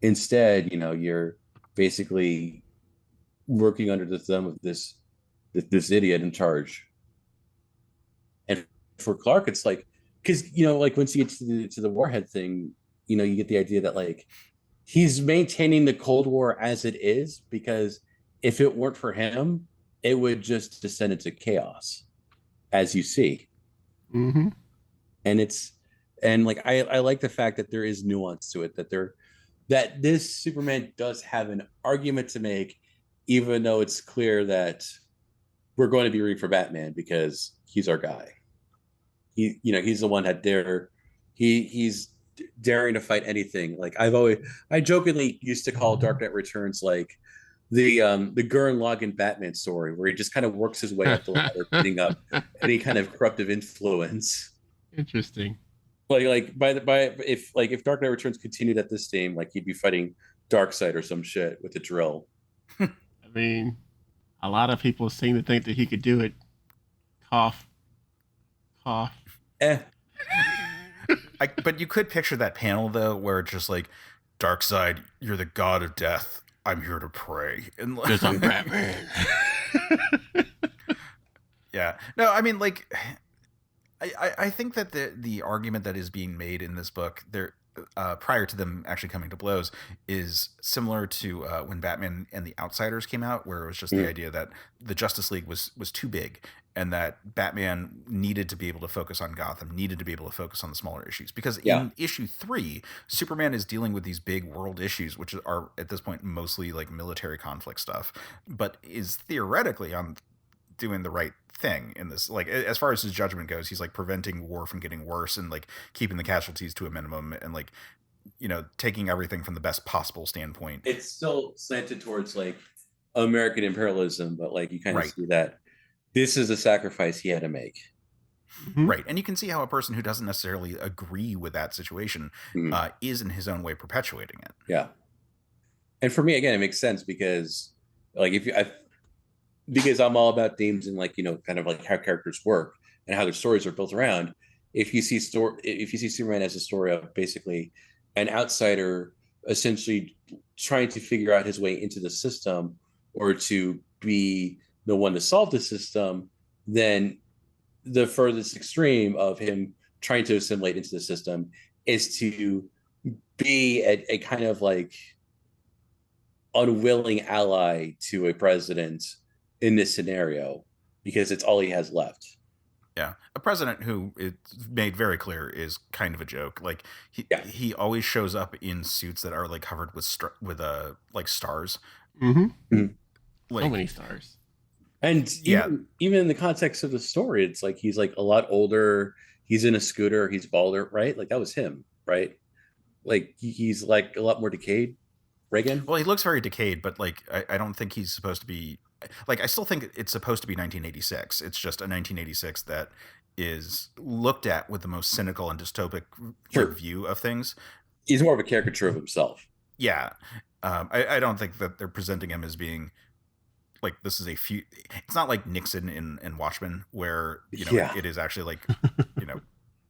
instead, you know, you're basically working under the thumb of this idiot in charge. And for Clark, it's like, because, you know, like once you get to the warhead thing, you know, you get the idea that like he's maintaining the Cold War as it is, because if it weren't for him, it would just descend into chaos, as you see. And like I like the fact that there is nuance to it, that this Superman does have an argument to make, even though it's clear that we're going to be rooting for Batman because he's our guy. He's the one that he's daring to fight anything. Like, I jokingly used to call Dark Knight Returns like the Gurren Lagann Batman story, where he just kind of works his way up the ladder, beating up any kind of corruptive influence. Interesting. If Dark Knight Returns continued at this theme, like, he'd be fighting Darkseid or some shit with a drill. I mean, a lot of people seem to think that he could do it. Cough. But you could picture that panel though, where it's just like, Darkseid, you're the god of death, I'm here to pray. And like, because I'm Batman. Yeah. No, I mean, like, I think that the argument that is being made in this book, there, prior to them actually coming to blows, is similar to when Batman and the Outsiders came out, where it was just the idea that the Justice League was too big, and that Batman needed to be able to focus on Gotham, needed to be able to focus on the smaller issues. Because in issue 3, Superman is dealing with these big world issues, which are at this point mostly like military conflict stuff, but is theoretically on doing the right thing in this. Like, as far as his judgment goes, he's like preventing war from getting worse, and like keeping the casualties to a minimum, and like, you know, taking everything from the best possible standpoint. It's still slanted towards like American imperialism, but like you kind of see that this is a sacrifice he had to make. Right. And you can see how a person who doesn't necessarily agree with that situation is in his own way perpetuating it. Yeah. And for me, again, it makes sense because like because I'm all about themes and like, you know, kind of like how characters work and how their stories are built around. If you see Superman as a story of basically an outsider essentially trying to figure out his way into the system, or to be the one to solve the system, then the furthest extreme of him trying to assimilate into the system is to be a kind of like unwilling ally to a president in this scenario because it's all he has left. Yeah, a president who it's made very clear is kind of a joke. Like he always shows up in suits that are like covered with like stars. Mm-hmm. Like, so many stars. And even in the context of the story, it's like he's like a lot older. He's in a scooter. He's balder, right? Like that was him, right? Like he's like a lot more decayed. Reagan. Well, he looks very decayed, but like I don't think he's supposed to be. Like I still think it's supposed to be 1986. It's just a 1986 that is looked at with the most cynical and dystopic view of things. He's more of a caricature of himself. Yeah, I don't think that they're presenting him as being like this is a few. It's not like Nixon in Watchmen, where it is actually like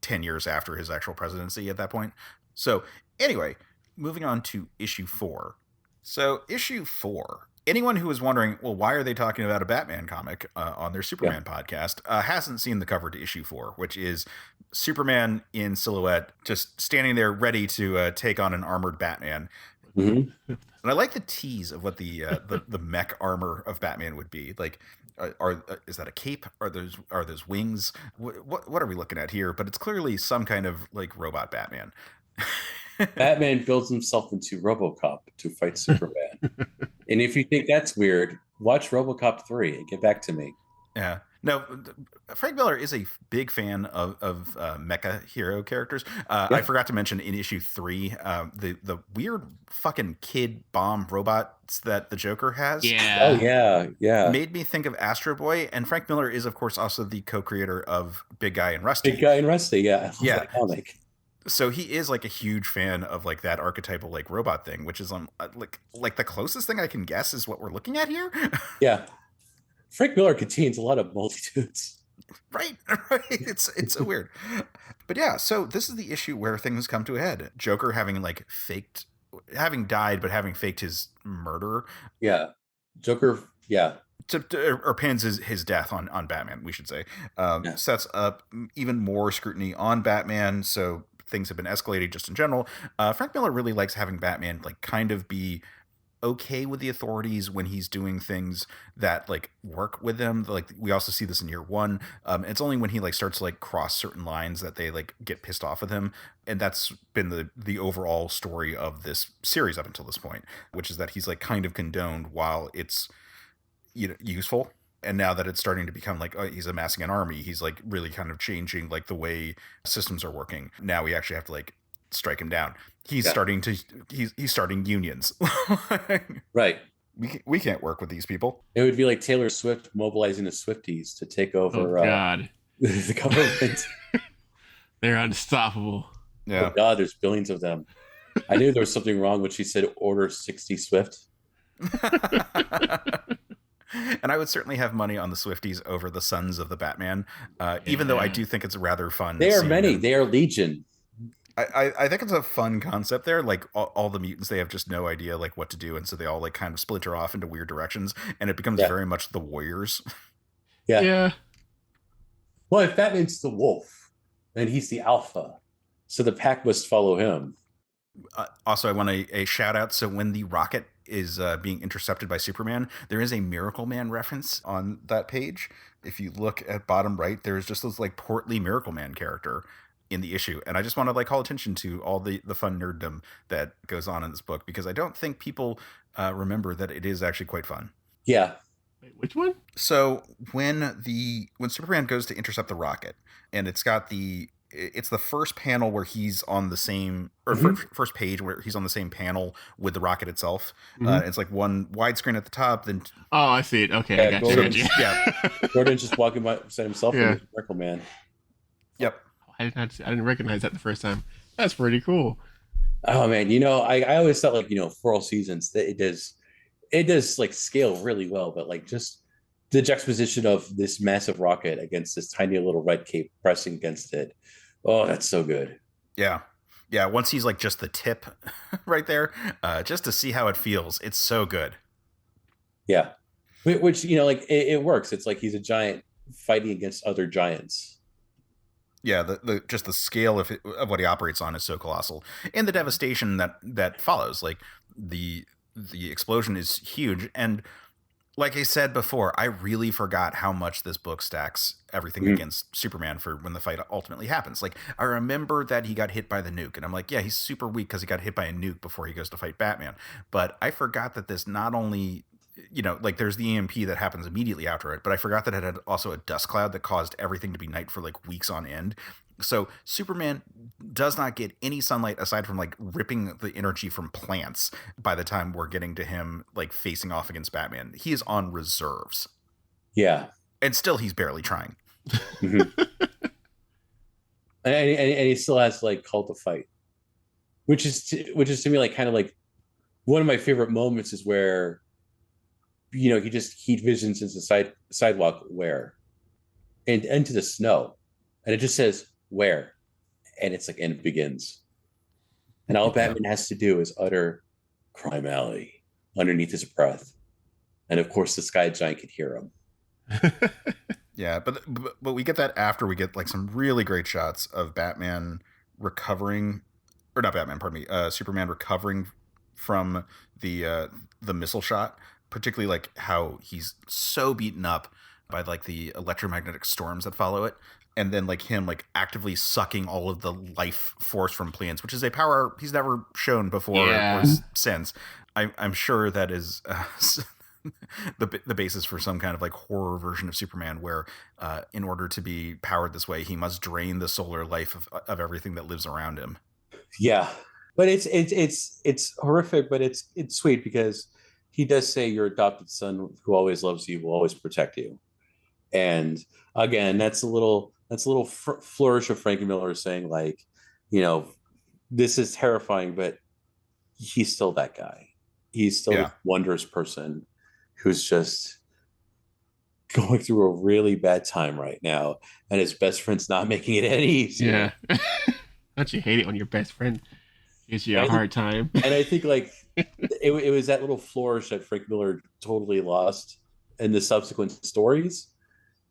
10 years after his actual presidency at that point. So anyway, moving on to issue 4. So issue 4. Anyone who is wondering, well, why are they talking about a Batman comic on their Superman podcast hasn't seen the cover to issue 4, which is Superman in silhouette, just standing there ready to take on an armored Batman. Mm-hmm. And I like the tease of what the mech armor of Batman would be. Like, is that a cape? Are those wings? What are we looking at here? But it's clearly some kind of like robot Batman. Batman builds himself into RoboCop to fight Superman. And if you think that's weird, watch RoboCop 3 and get back to me. Yeah. No, Frank Miller is a big fan of mecha hero characters. I forgot to mention in issue 3, the weird fucking kid bomb robots that the Joker has. Yeah. Oh, yeah. Made me think of Astro Boy. And Frank Miller is, of course, also the co-creator of Big Guy and Rusty. Big Guy and Rusty, yeah. I love that comic. So he is like a huge fan of like that archetypal like robot thing, which is like the closest thing I can guess is what we're looking at here. Yeah. Frank Miller contains a lot of multitudes. Right. It's so weird. But yeah, so this is the issue where things come to a head. Joker having died, but having faked his murder. Yeah. Joker, yeah. Or pins his death on Batman, we should say. Sets up even more scrutiny on Batman, so things have been escalating just in general. Frank Miller really likes having Batman like kind of be okay with the authorities when he's doing things that like work with them. Like we also see this in year 1. It's only when he like starts to like cross certain lines that they like get pissed off with him. And that's been the overall story of this series up until this point, which is that he's like kind of condoned while it's useful. And now that it's starting to become like he's amassing an army, he's like really kind of changing like the way systems are working. Now we actually have to like strike him down. He's starting unions. Right. We can't work with these people. It would be like Taylor Swift mobilizing the Swifties to take over God. The government. They're unstoppable. Yeah. Oh God, there's billions of them. I knew there was something wrong when she said order 60 Swift. And I would certainly have money on the Swifties over the Sons of the Batman, even though I do think it's rather fun. They are many. They are legion. I think it's a fun concept there. Like all the mutants, they have just no idea like what to do, and so they all like kind of splinter off into weird directions, and it becomes very much the Warriors. Yeah. Well, if Batman's the wolf, then he's the alpha, so the pack must follow him. Also, I want a shout out. So when the rocket is being intercepted by Superman, there is a Miracle Man reference on that page. If you look at bottom right, there's just this like portly Miracle Man character in the issue, and I just want to like call attention to all the fun nerddom that goes on in this book, because I don't think people remember that it is actually quite fun. Yeah. Wait, which one? So when Superman goes to intercept the rocket, and it's the first panel where he's on the same, or first page where he's on the same panel with the rocket itself. It's like one widescreen at the top, then I see it. Okay, I got you. Gordon's just walking by himself with Miracle Man. Yep. I didn't recognize that the first time. That's pretty cool. Oh man, I always thought like for all seasons that it does like scale really well, but like just the juxtaposition of this massive rocket against this tiny little red cape pressing against it. Oh, that's so good. Yeah. Once he's like just the tip right there, just to see how it feels, it's so good. Yeah, which like it works. It's like he's a giant fighting against other giants. Yeah, the scale of what he operates on is so colossal, and the devastation that follows. Like the the explosion is huge. And like I said before, I really forgot how much this book stacks everything against Superman for when the fight ultimately happens. Like, I remember that he got hit by the nuke, and I'm like, yeah, he's super weak because he got hit by a nuke before he goes to fight Batman. But I forgot that this not only, like there's the EMP that happens immediately after it, but I forgot that it had also a dust cloud that caused everything to be night for like weeks on end. So Superman does not get any sunlight aside from like ripping the energy from plants by the time we're getting to him like facing off against Batman. He is on reserves. Yeah. And still he's barely trying. Mm-hmm. and he still has to like call the fight. Which is to me like kind of like one of my favorite moments is where he just heat visions into the sidewalk where and into the snow. And it just says where, and it's like, and it begins, and all Batman has to do is utter "Crime Alley" underneath his breath, and of course the Sky Giant could hear him. Yeah, but we get that after we get like some really great shots of Batman recovering, or not Batman, pardon me, Superman recovering from the missile shot, particularly like how he's so beaten up by like the electromagnetic storms that follow it. And then like him like actively sucking all of the life force from plants, which is a power he's never shown before or since. I'm sure that is the basis for some kind of like horror version of Superman, where in order to be powered this way, he must drain the solar life of everything that lives around him. Yeah, but it's horrific, but it's sweet because he does say your adopted son, who always loves you, will always protect you. And again, that's a little flourish of Frankie Miller saying like, this is terrifying, but he's still that guy. He's still a wondrous person who's just going through a really bad time right now, and his best friend's not making it any easier. Yeah. Don't you hate it when your best friend gives you a hard time? And I think like it was that little flourish that Frank Miller totally lost in the subsequent stories,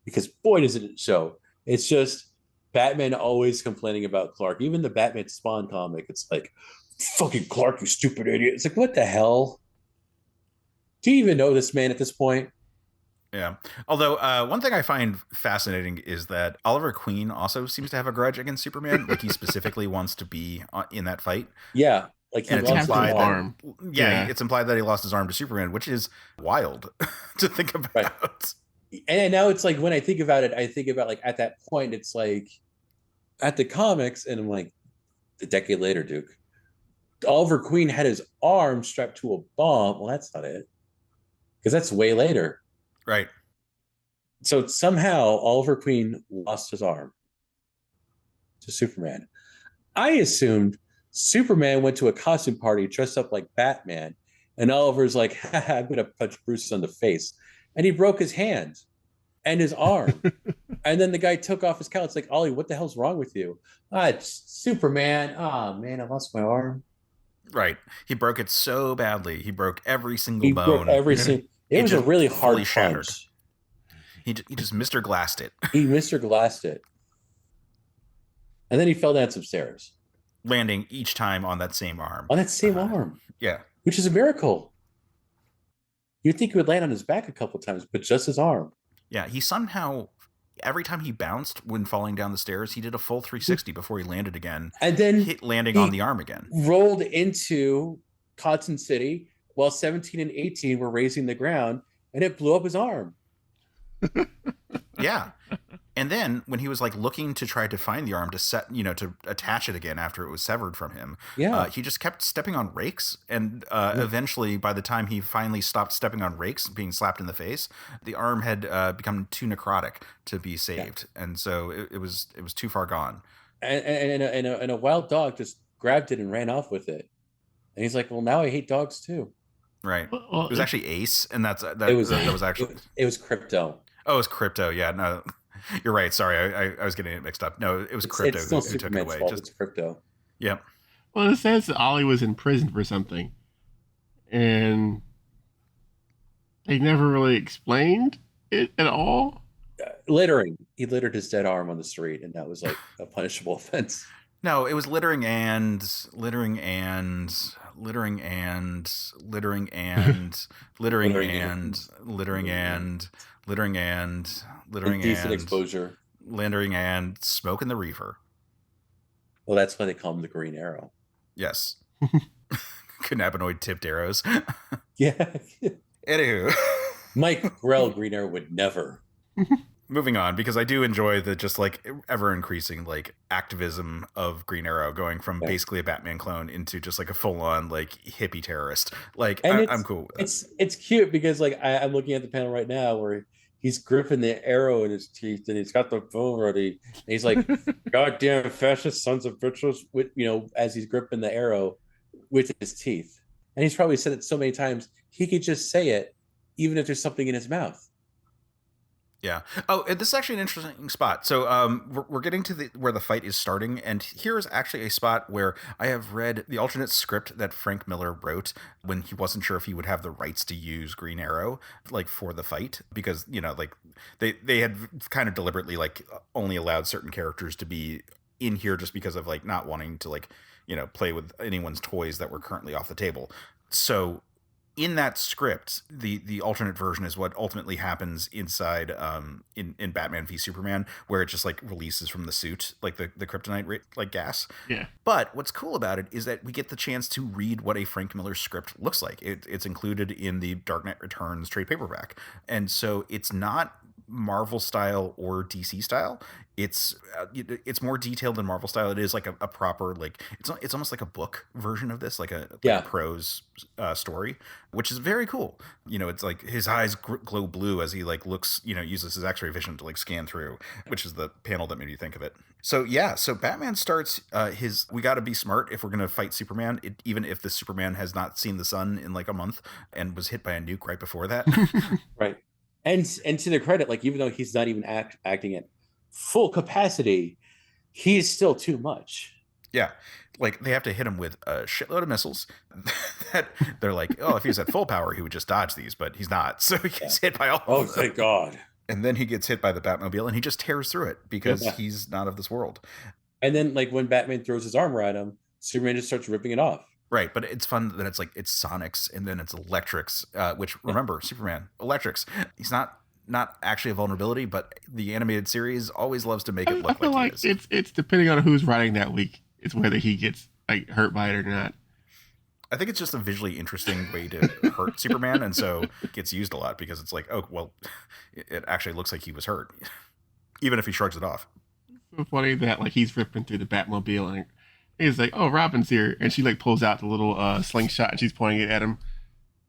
because boy does it show. It's just Batman always complaining about Clark. Even the Batman Spawn comic, it's like, fucking Clark, you stupid idiot. It's like, what the hell? Do you even know this man at this point? Yeah. Although one thing I find fascinating is that Oliver Queen also seems to have a grudge against Superman. Like he specifically wants to be in that fight. Yeah. Like and it's implied that, it's implied that he lost his arm to Superman, which is wild to think about. Right. And now it's like, when I think about it, I think about like at that point, it's like at the comics, and I'm like, a decade later, Duke, Oliver Queen had his arm strapped to a bomb. Well, that's not it, because that's way later. Right. So somehow Oliver Queen lost his arm to Superman. I assumed Superman went to a costume party dressed up like Batman, and Oliver's like, I'm going to punch Bruce on the face. And he broke his hand and his arm. And then the guy took off his cowl. It's like, Ollie, what the hell's wrong with you? It's Superman. Oh, man, I lost my arm. Right. He broke it so badly. He broke every single bone. It was a really hard punch. He just Mr. Glassed it. He Mr. Glassed it. And then he fell down some stairs, landing each time on that same arm. On that same arm. Yeah. Which is a miracle. You'd think he would land on his back a couple times, but just his arm. Yeah, he somehow, every time he bounced when falling down the stairs, he did a full 360 before he landed again. And then landing on the arm again. Rolled into Cotton City while 17 and 18 were raising the ground, and it blew up his arm. Yeah. And then when he was like looking to try to find the arm to set, to attach it again after it was severed from him, he just kept stepping on rakes. And eventually, by the time he finally stopped stepping on rakes, being slapped in the face, the arm had become too necrotic to be saved. Yeah. And so it was too far gone. And a wild dog just grabbed it and ran off with it. And he's like, well, now I hate dogs too. Right. Well, it was actually Ace, and that was actually it was Crypto. Oh, it was Crypto. Yeah, no, you're right. Sorry, I was getting it mixed up. No, it was Crypto who took it away. It's Crypto. Yeah. Well, it says that Ollie was in prison for something, and they never really explained it at all. Littering. He littered his dead arm on the street, and that was like a punishable offense. No, it was littering and littering and littering and littering Littering and littering and littering and littering Indecent and exposure. littering and smoke in the reefer. Well, that's why they call him the Green Arrow. Yes. Cannabinoid tipped arrows. Yeah. Anywho. Mike Grell, Green Arrow, would never. Moving on, because I do enjoy the just like ever increasing like activism of Green Arrow, going from basically a Batman clone into just like a full on like hippie terrorist. Like I'm cool with that. It's cute because like I'm looking at the panel right now where he's gripping the arrow in his teeth and he's got the phone ready. And he's like, "Goddamn fascist sons of bitches!" With as he's gripping the arrow with his teeth, and he's probably said it so many times he could just say it, even if there's something in his mouth. Yeah. Oh, this is actually an interesting spot. So we're getting to where the fight is starting, and here is actually a spot where I have read the alternate script that Frank Miller wrote when he wasn't sure if he would have the rights to use Green Arrow like for the fight, because like they had kind of deliberately like only allowed certain characters to be in here just because of like not wanting to like play with anyone's toys that were currently off the table. So in that script, the alternate version is what ultimately happens inside in Batman v Superman, where it just like releases from the suit like the kryptonite like gas. Yeah. But what's cool about it is that we get the chance to read what a Frank Miller script looks like. It's included in the Dark Knight Returns trade paperback, and so it's not Marvel style or DC style. It's more detailed than Marvel style. It is like a proper like it's almost like a book version of this, like a prose story, which is very cool. It's like his eyes glow blue as he like looks, uses his X-ray vision to like scan through, which is the panel that made me think of it. So Batman starts his we got to be smart if we're going to fight Superman, even if the Superman has not seen the sun in like a month and was hit by a nuke right before that. Right. And to their credit, like even though he's not even acting at full capacity, he's still too much. Yeah, like they have to hit him with a shitload of missiles that they're like, oh, if he was at full power, he would just dodge these, but he's not. So he gets hit by all of them. Oh, thank God. And then he gets hit by the Batmobile and he just tears through it because he's not of this world. And then like when Batman throws his armor at him, Superman just starts ripping it off. Right, but it's fun that it's like it's Sonics and then it's Electrics, which remember Superman Electrics. He's not actually a vulnerability, but the animated series always loves to make it look like he is. It's depending on who's writing that week. It's whether he gets like hurt by it or not. I think it's just a visually interesting way to hurt Superman, and so it gets used a lot because it's like, oh well, it actually looks like he was hurt, even if he shrugs it off. It's so funny that like he's ripping through the Batmobile and he's like, "Oh, Robin's here," and she like pulls out the little slingshot and she's pointing it at him.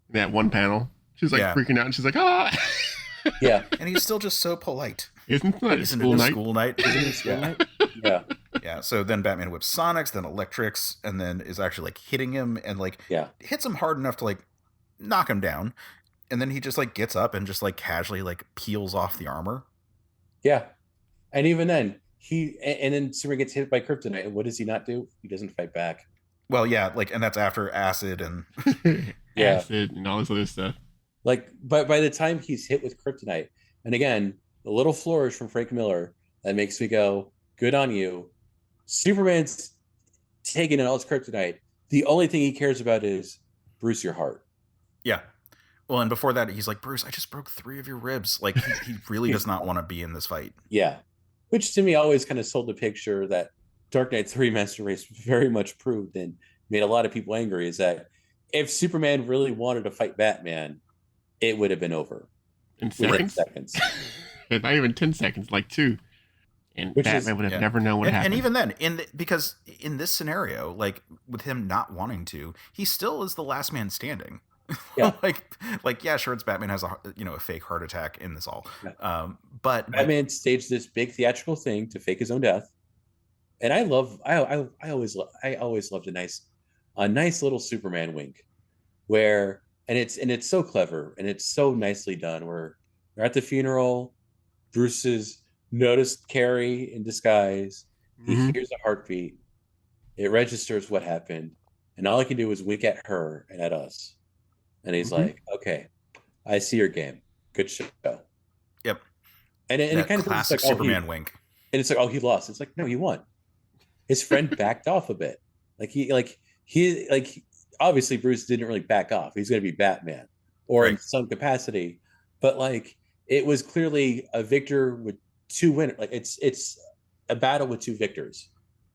In that one panel, she's like freaking out and she's like, "Ah!" Yeah, and he's still just so polite. Isn't it Isn't it a school night? Isn't it school night? Yeah. Yeah. So then Batman whips Sonics, then Electrics, and then is actually like hitting him and like hits him hard enough to like knock him down, and then he just like gets up and just like casually like peels off the armor. Yeah, and even then and then Superman gets hit by kryptonite, and what does he not do? He doesn't fight back. Well, yeah, like, and that's after acid and acid and all this other stuff. Like, but by the time he's hit with kryptonite, and again, the little flourish from Frank Miller that makes me go, "Good on you." Superman's taking in all his kryptonite. The only thing he cares about is Bruce, your heart. Yeah. Well, and before that, he's like, "Bruce, I just broke 3 of your ribs." Like, he really does not want to be in this fight. Yeah. Which to me always kind of sold the picture that Dark Knight 3 Master Race very much proved and made a lot of people angry, is that if Superman really wanted to fight Batman, it would have been over. In seconds? Not even 10 seconds, like 2. And Batman would have never known what happened. And even then, because in this scenario, like with him not wanting to, he still is the last man standing. Yeah. like yeah, sure, it's Batman has a fake heart attack in this all. Yeah. But Batman staged this big theatrical thing to fake his own death. And I always loved a nice little Superman wink where and it's so clever and it's so nicely done where they're at the funeral, Bruce has noticed Carrie in disguise, he hears a heartbeat, it registers what happened, and all I can do is wink at her and at us. And he's like, "Okay, I see your game. Good show." Yep. And it kind of classic like, Superman wink. And it's like, "Oh, he lost." It's like, no, he won. His friend backed off a bit. obviously Bruce didn't really back off. He's going to be Batman, or in Right. some capacity, but like it was clearly a victor with two winners. Like it's a battle with two victors.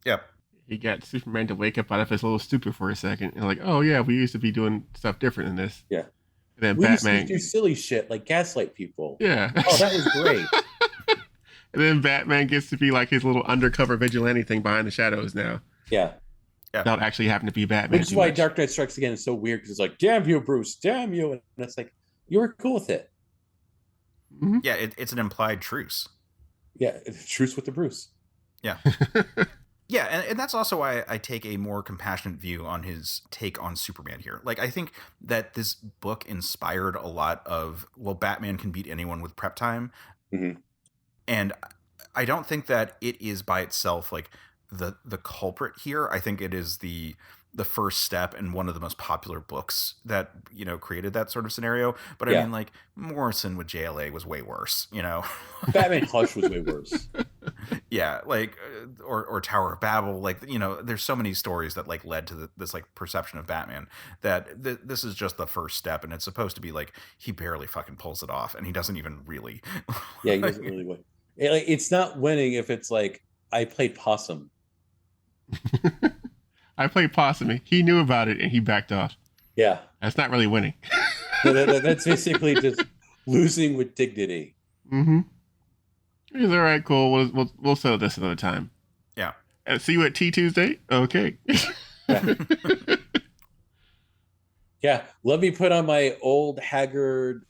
Yep. He got Superman to wake up out of his little stupor for a second and like, oh yeah, we used to be doing stuff different than this. Yeah. And then We used to Batman, do silly shit like gaslight people. yeah. Oh, that was great. And then Batman gets to be like his little undercover vigilante thing behind the shadows now, Yeah. without actually having to be Batman. Which is too why much. Dark Knight Strikes Again is so weird because it's like, damn you, Bruce, damn you. And it's like, you were cool with it. Mhm. Yeah, it's an implied truce. Yeah. Truce with the Bruce. Yeah. Yeah, and that's also why I take a more compassionate view on his take on Superman here. Like, I think that this book inspired a lot of, well, Batman can beat anyone with prep time. Mhm. And I don't think that it is by itself like the culprit here. I think it is the first step in one of the most popular books that, you know, created that sort of scenario. But I Yeah. mean, like, Morrison with JLA was way worse, you know? Batman Hush was way worse. Yeah, like or Tower of Babel, like, you know, there's so many stories that like led to this like perception of Batman that this is just the first step, and it's supposed to be like he barely fucking pulls it off, and he doesn't even really. Yeah, he doesn't really win. It's not winning if it's like I played possum. I played possum. He knew about it and he backed off. Yeah, That's not really winning. that's basically just losing with dignity. Mm-hmm. He's all right, cool. We'll settle this another time. Yeah. See you at Tea Tuesday. Okay. Yeah. Yeah, let me put on my old haggard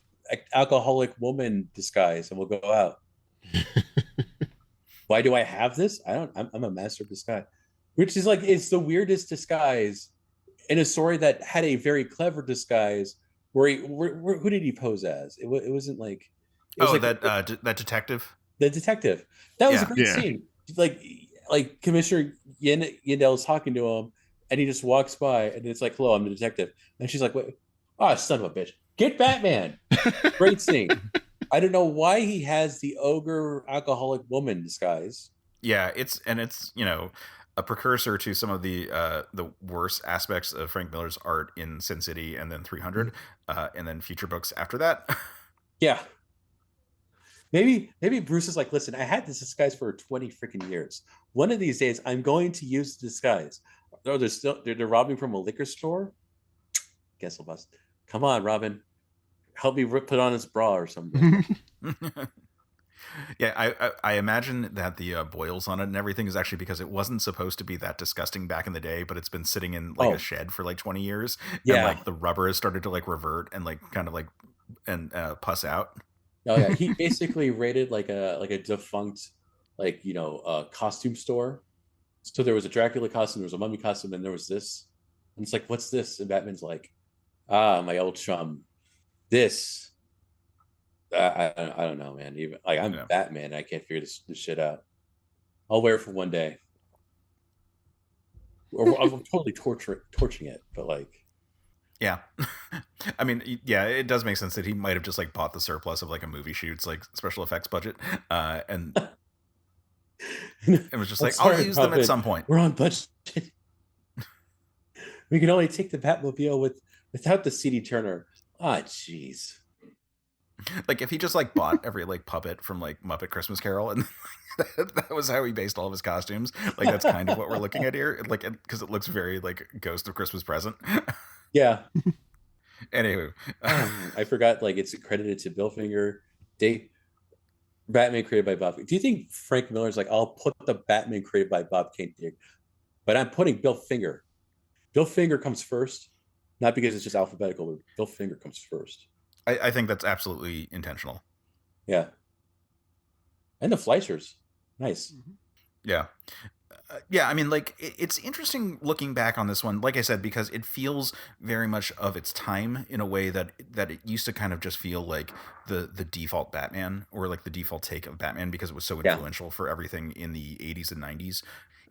alcoholic woman disguise and we'll go out. Why do I have this? I'm a master of disguise, which is like it's the weirdest disguise in a story that had a very clever disguise. Who did he pose as? It wasn't like it was Oh, like that detective. the detective. That was a Yeah. great Yeah. scene. Like Commissioner Yendel's talking to him, and he just walks by, and it's like, "Hello, I'm the detective," and she's like, "Wait, oh, son of a bitch, get Batman!" Great scene. I don't know why he has the ogre alcoholic woman disguise. Yeah, it's you know, a precursor to some of the worst aspects of Frank Miller's art in Sin City and then 300, and then future books after that. Yeah. Maybe Bruce is like, listen, I had this disguise for 20 freaking years. One of these days, I'm going to use the disguise. Oh, they're robbing from a liquor store. Guess I'll bust. Come on, Robin, help me put on his bra or something. Yeah, I imagine that the boils on it and everything is actually because it wasn't supposed to be that disgusting back in the day, but it's been sitting in like Oh. a shed for like 20 years. Yeah. And like the rubber has started to like revert and like kind of like and puss out. Oh yeah, he basically raided like a defunct costume store. So there was a Dracula costume, there was a mummy costume, and there was this. And it's like, what's this? And Batman's like, my old chum. This. I don't know, man. Even like I'm Yeah. Batman, I can't figure this shit out. I'll wear it for one day. Or I'm totally torching it, but like Yeah. I mean, yeah, it does make sense that he might have just like bought the surplus of like a movie shoot's like special effects budget, and it was just I'm like, sorry, I'll use them at Robin. some point. We're on budget. We can only take the Batmobile without the CD Turner. Ah, jeez. Like if he just like bought every like puppet from like Muppet Christmas Carol, and that was how he based all of his costumes. Like that's kind of what we're looking at here. Like because it looks very like Ghost of Christmas Present. Yeah. Anywho, I forgot, like, it's credited to Bill Finger. Batman created by Bob. Do you think Frank Miller's like, I'll put the Batman created by Bob Kane here, but I'm putting Bill Finger. Bill Finger comes first, not because it's just alphabetical, but Bill Finger comes first. I think that's absolutely intentional. Yeah. And the Fleischers. Nice. Yeah. Yeah, I mean, like, it's interesting looking back on this one, like I said, because it feels very much of its time in a way that it used to kind of just feel like the default Batman or like the default take of Batman because it was so Yeah. influential for everything in the 80s and 90s.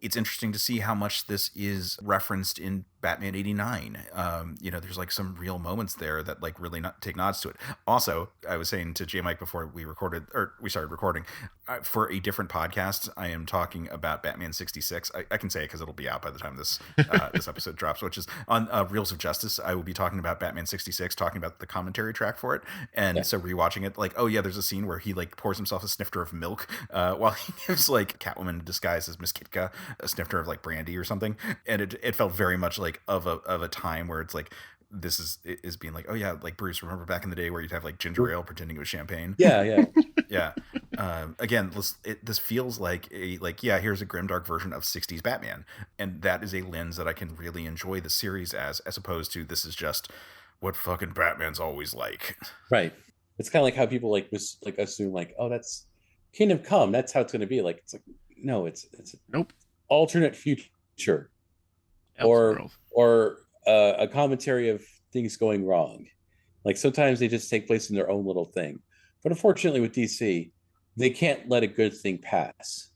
it's interesting to see how much this is referenced in Batman 89. There's like some real moments there that like really not take nods to it. Also, I was saying to Jmike before we started recording, for a different podcast, I am talking about Batman 66. I can say it because it'll be out by the time this this episode drops, which is on Reels of Justice. I will be talking about Batman 66, talking about the commentary track for it. And so rewatching it, like, oh yeah, there's a scene where he like pours himself a snifter of milk while he gives like Catwoman disguised as Miss Kitka a snifter of like brandy or something. And it felt very much like of a time where it's like, this is being like, oh yeah, like Bruce, remember back in the day where you'd have like ginger ale pretending it was champagne? Yeah. Again, this feels like here's a grimdark version of 60s Batman, and that is a lens that I can really enjoy the series as opposed to this is just what fucking Batman's always like. Right. It's kind of like how people like assume like, oh, that's Kingdom Come, that's how it's going to be. Like, it's like, no, it's nope, alternate future, or a commentary of things going wrong. Like sometimes they just take place in their own little thing. But unfortunately with DC, they can't let a good thing pass.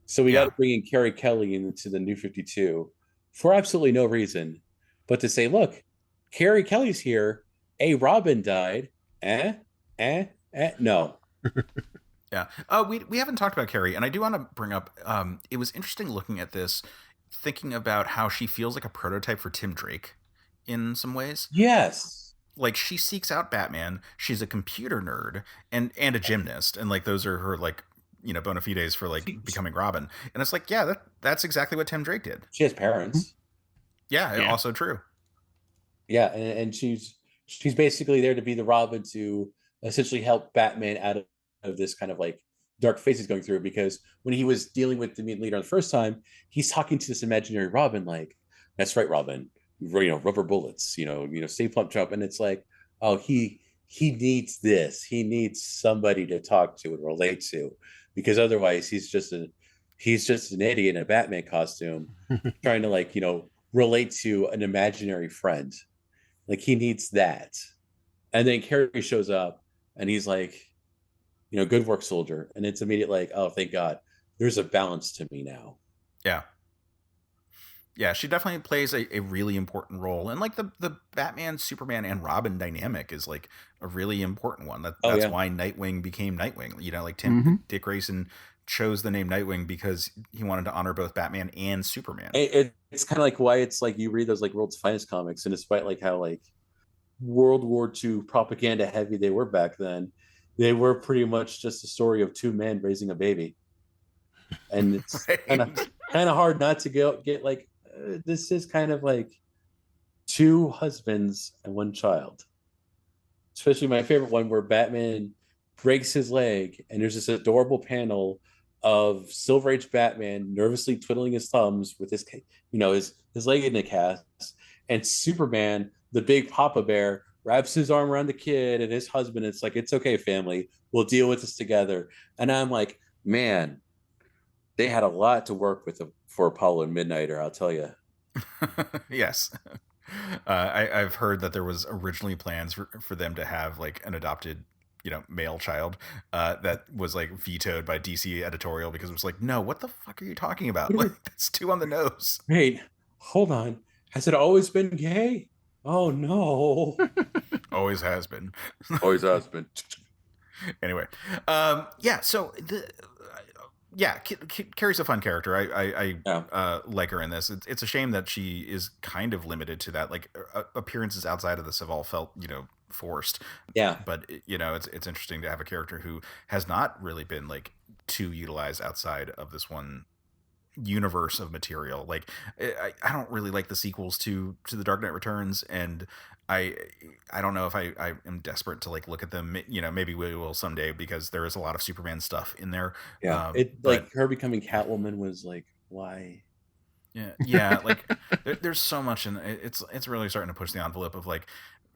So we got to bring in Carrie Kelly into the New 52 for absolutely no reason, but to say, look, Carrie Kelly's here. Robin died. No. Yeah. We haven't talked about Carrie, and I do want to bring up, it was interesting looking at this, thinking about how she feels like a prototype for Tim Drake in some ways. Yes. Like, she seeks out Batman. She's a computer nerd and a gymnast, and like those are her like, bona fides for like becoming Robin. And it's like, yeah, that's exactly what Tim Drake did. She has parents. Yeah. Also true. Yeah, and she's basically there to be the Robin to essentially help Batman out of this kind of like dark phase he's going through, because when he was dealing with the mutant leader the first time, he's talking to this imaginary Robin like, that's right, Robin, rubber bullets, stay plump jump. And it's like, oh, he needs this. He needs somebody to talk to and relate to, because otherwise he's just an idiot in a Batman costume trying to like, relate to an imaginary friend. Like, he needs that. And then Carrie shows up and he's like, good work, soldier. And it's immediate like, oh, thank God, there's a balance to me now. Yeah, she definitely plays a really important role. And like the Batman, Superman, and Robin dynamic is like a really important one. That's why Nightwing became Nightwing. Like Dick Grayson chose the name Nightwing because he wanted to honor both Batman and Superman. It's kind of like why it's like you read those like World's Finest comics, and despite like how like World War II propaganda heavy they were back then, they were pretty much just a story of two men raising a baby. And it's kind of hard not to get like, this is kind of like two husbands and one child. Especially my favorite one where Batman breaks his leg and there's this adorable panel of Silver Age Batman nervously twiddling his thumbs with his leg in a cast, and Superman, the big Papa Bear, wraps his arm around the kid and his husband. It's like, it's okay, family, we'll deal with this together. And I'm like, man, they had a lot to work with for Apollo and Midnighter, I'll tell you. Yes. I've heard that there was originally plans for them to have like an adopted male child that was like vetoed by DC editorial because it was like, no, what the fuck are you talking about? Like, that's too on the nose. Wait, hold on. Has it always been gay? Oh no. Always has been. Always has been. Anyway, so Carrie's a fun character. I like her in this. It's a shame that she is kind of limited to that. Like, appearances outside of this have all felt, forced. Yeah. But it's interesting to have a character who has not really been like too utilized outside of this one universe of material. Like, I don't really like the sequels to The Dark Knight Returns, and I don't know if I am desperate to like look at them. Maybe we will someday, because there is a lot of Superman stuff in there. Yeah, like her becoming Catwoman was like, why? Yeah. Like there's so much, and it's really starting to push the envelope of like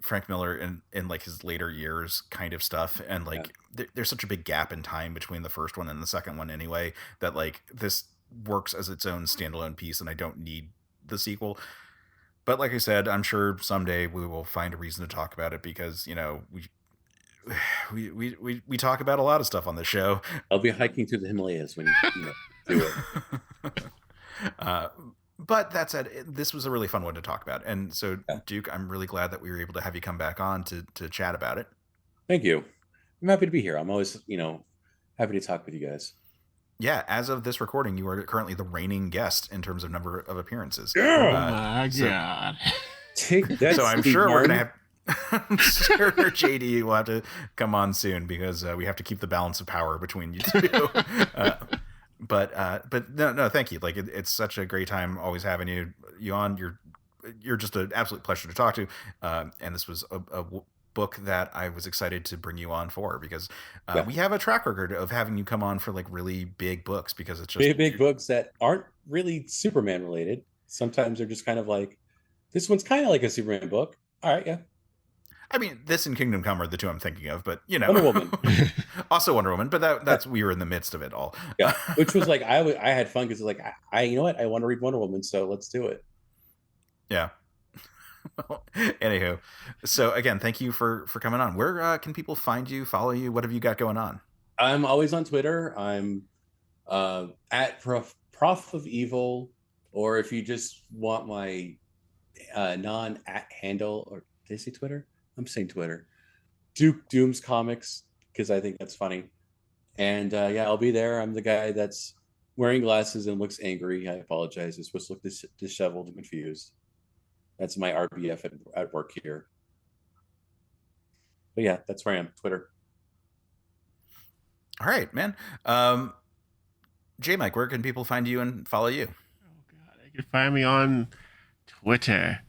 Frank Miller in like his later years kind of stuff, and like there's such a big gap in time between the first one and the second one anyway, that like this works as its own standalone piece, and I don't need the sequel. But like I said, I'm sure someday we will find a reason to talk about it, because we talk about a lot of stuff on this show. I'll be hiking through the Himalayas when you do it. But that said, this was a really fun one to talk about. And so, Yeah. Duke, I'm really glad that we were able to have you come back on to chat about it. Thank you. I'm happy to be here. I'm always, happy to talk with you guys. Yeah, as of this recording, you are currently the reigning guest in terms of number of appearances. Oh my God. So I'm sure we're going to have... I'm sure JD will have to come on soon because we have to keep the balance of power between you two. But no, thank you. Like it's such a great time always having you on. You're just an absolute pleasure to talk to. And this was a book that I was excited to bring you on for because we have a track record of having you come on for like really big books because it's just big books that aren't really Superman related. Sometimes they're just kind of like, this one's kind of like a Superman book. All right, yeah. I mean, this and Kingdom Come are the two I'm thinking of, but Wonder Woman, also Wonder Woman, but that's we were in the midst of it all. Yeah, which was like I had fun because like I you know what, I want to read Wonder Woman, so let's do it. Yeah. Anywho, so again, thank you for coming on. Where can people find you, follow you? What have you got going on? I'm always on Twitter. I'm at Prof of Evil, or if you just want my non-at handle, or did I say Twitter? I'm saying Twitter. Duke Dooms Comics, because I think that's funny. And yeah, I'll be there. I'm the guy that's wearing glasses and looks angry. I apologize. It's supposed to look disheveled and confused. That's my RBF at work here. But yeah, that's where I am. Twitter. All right, man. Jmike, where can people find you and follow you? Oh God, you can find me on Twitter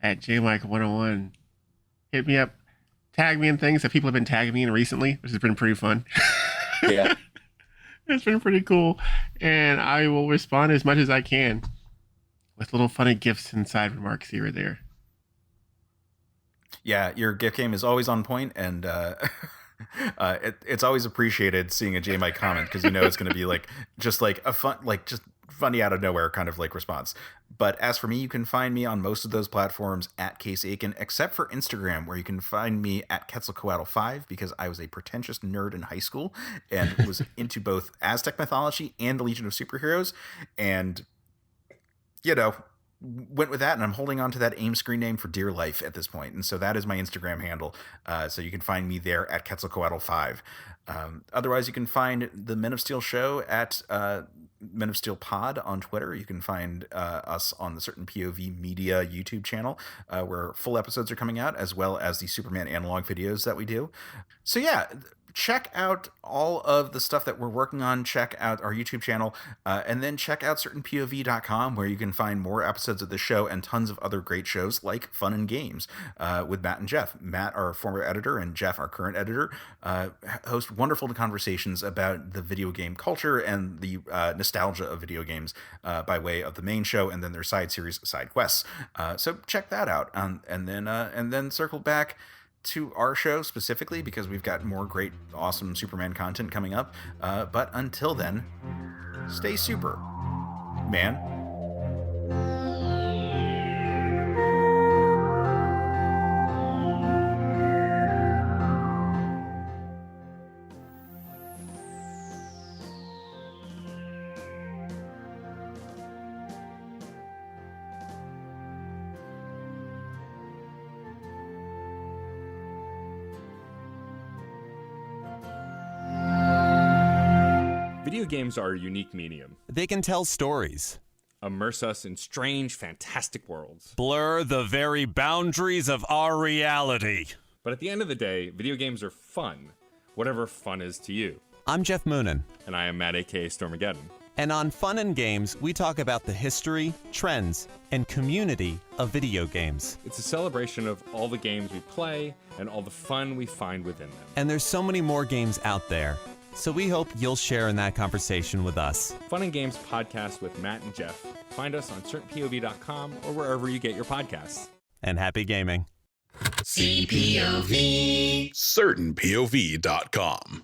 at Jmike101. Hit me up, tag me in things that people have been tagging me in recently, which has been pretty fun. Yeah. It's been pretty cool. And I will respond as much as I can with little funny gifts and side remarks here or there. Yeah, your gift game is always on point, and it's always appreciated seeing a Jmike comment because it's going to be like just like a fun, like just funny out of nowhere kind of like response. But as for me, you can find me on most of those platforms at Case Aiken, except for Instagram, where you can find me at Quetzalcoatl5 because I was a pretentious nerd in high school and was into both Aztec mythology and the Legion of Superheroes, and went with that, and I'm holding on to that AIM screen name for dear life at this point. And so that is my Instagram handle. So you can find me there at Quetzalcoatl5. Otherwise, you can find the Men of Steel show at Men of Steel Pod on Twitter. You can find us on the Certain POV Media YouTube channel, where full episodes are coming out, as well as the Superman analog videos that we do. So yeah, check out all of the stuff that we're working on. Check out our YouTube channel, and then check out certainpov.com, where you can find more episodes of the show and tons of other great shows like Fun and Games with Matt and Jeff. Matt, our former editor, and Jeff, our current editor, host wonderful conversations about the video game culture and the nostalgia of video games by way of the main show and then their side series, Side Quests. So check that out, and then circle back to our show specifically because we've got more great, awesome Superman content coming up. But until then, stay super, man. Video games are a unique medium. They can tell stories, Immerse us in strange, fantastic worlds. blur the very boundaries of our reality. But at the end of the day, video games are fun, whatever fun is to you. I'm Jeff Moonen, And I am Matt, aka Stormageddon. and on Fun and Games, we talk about the history, trends, and community of video games. It's a celebration of all the games we play and all the fun we find within them. And there's so many more games out there, so we hope you'll share in that conversation with us. Fun and Games podcast with Matt and Jeff. Find us on certainpov.com or wherever you get your podcasts. And happy gaming. CertainPOV.com.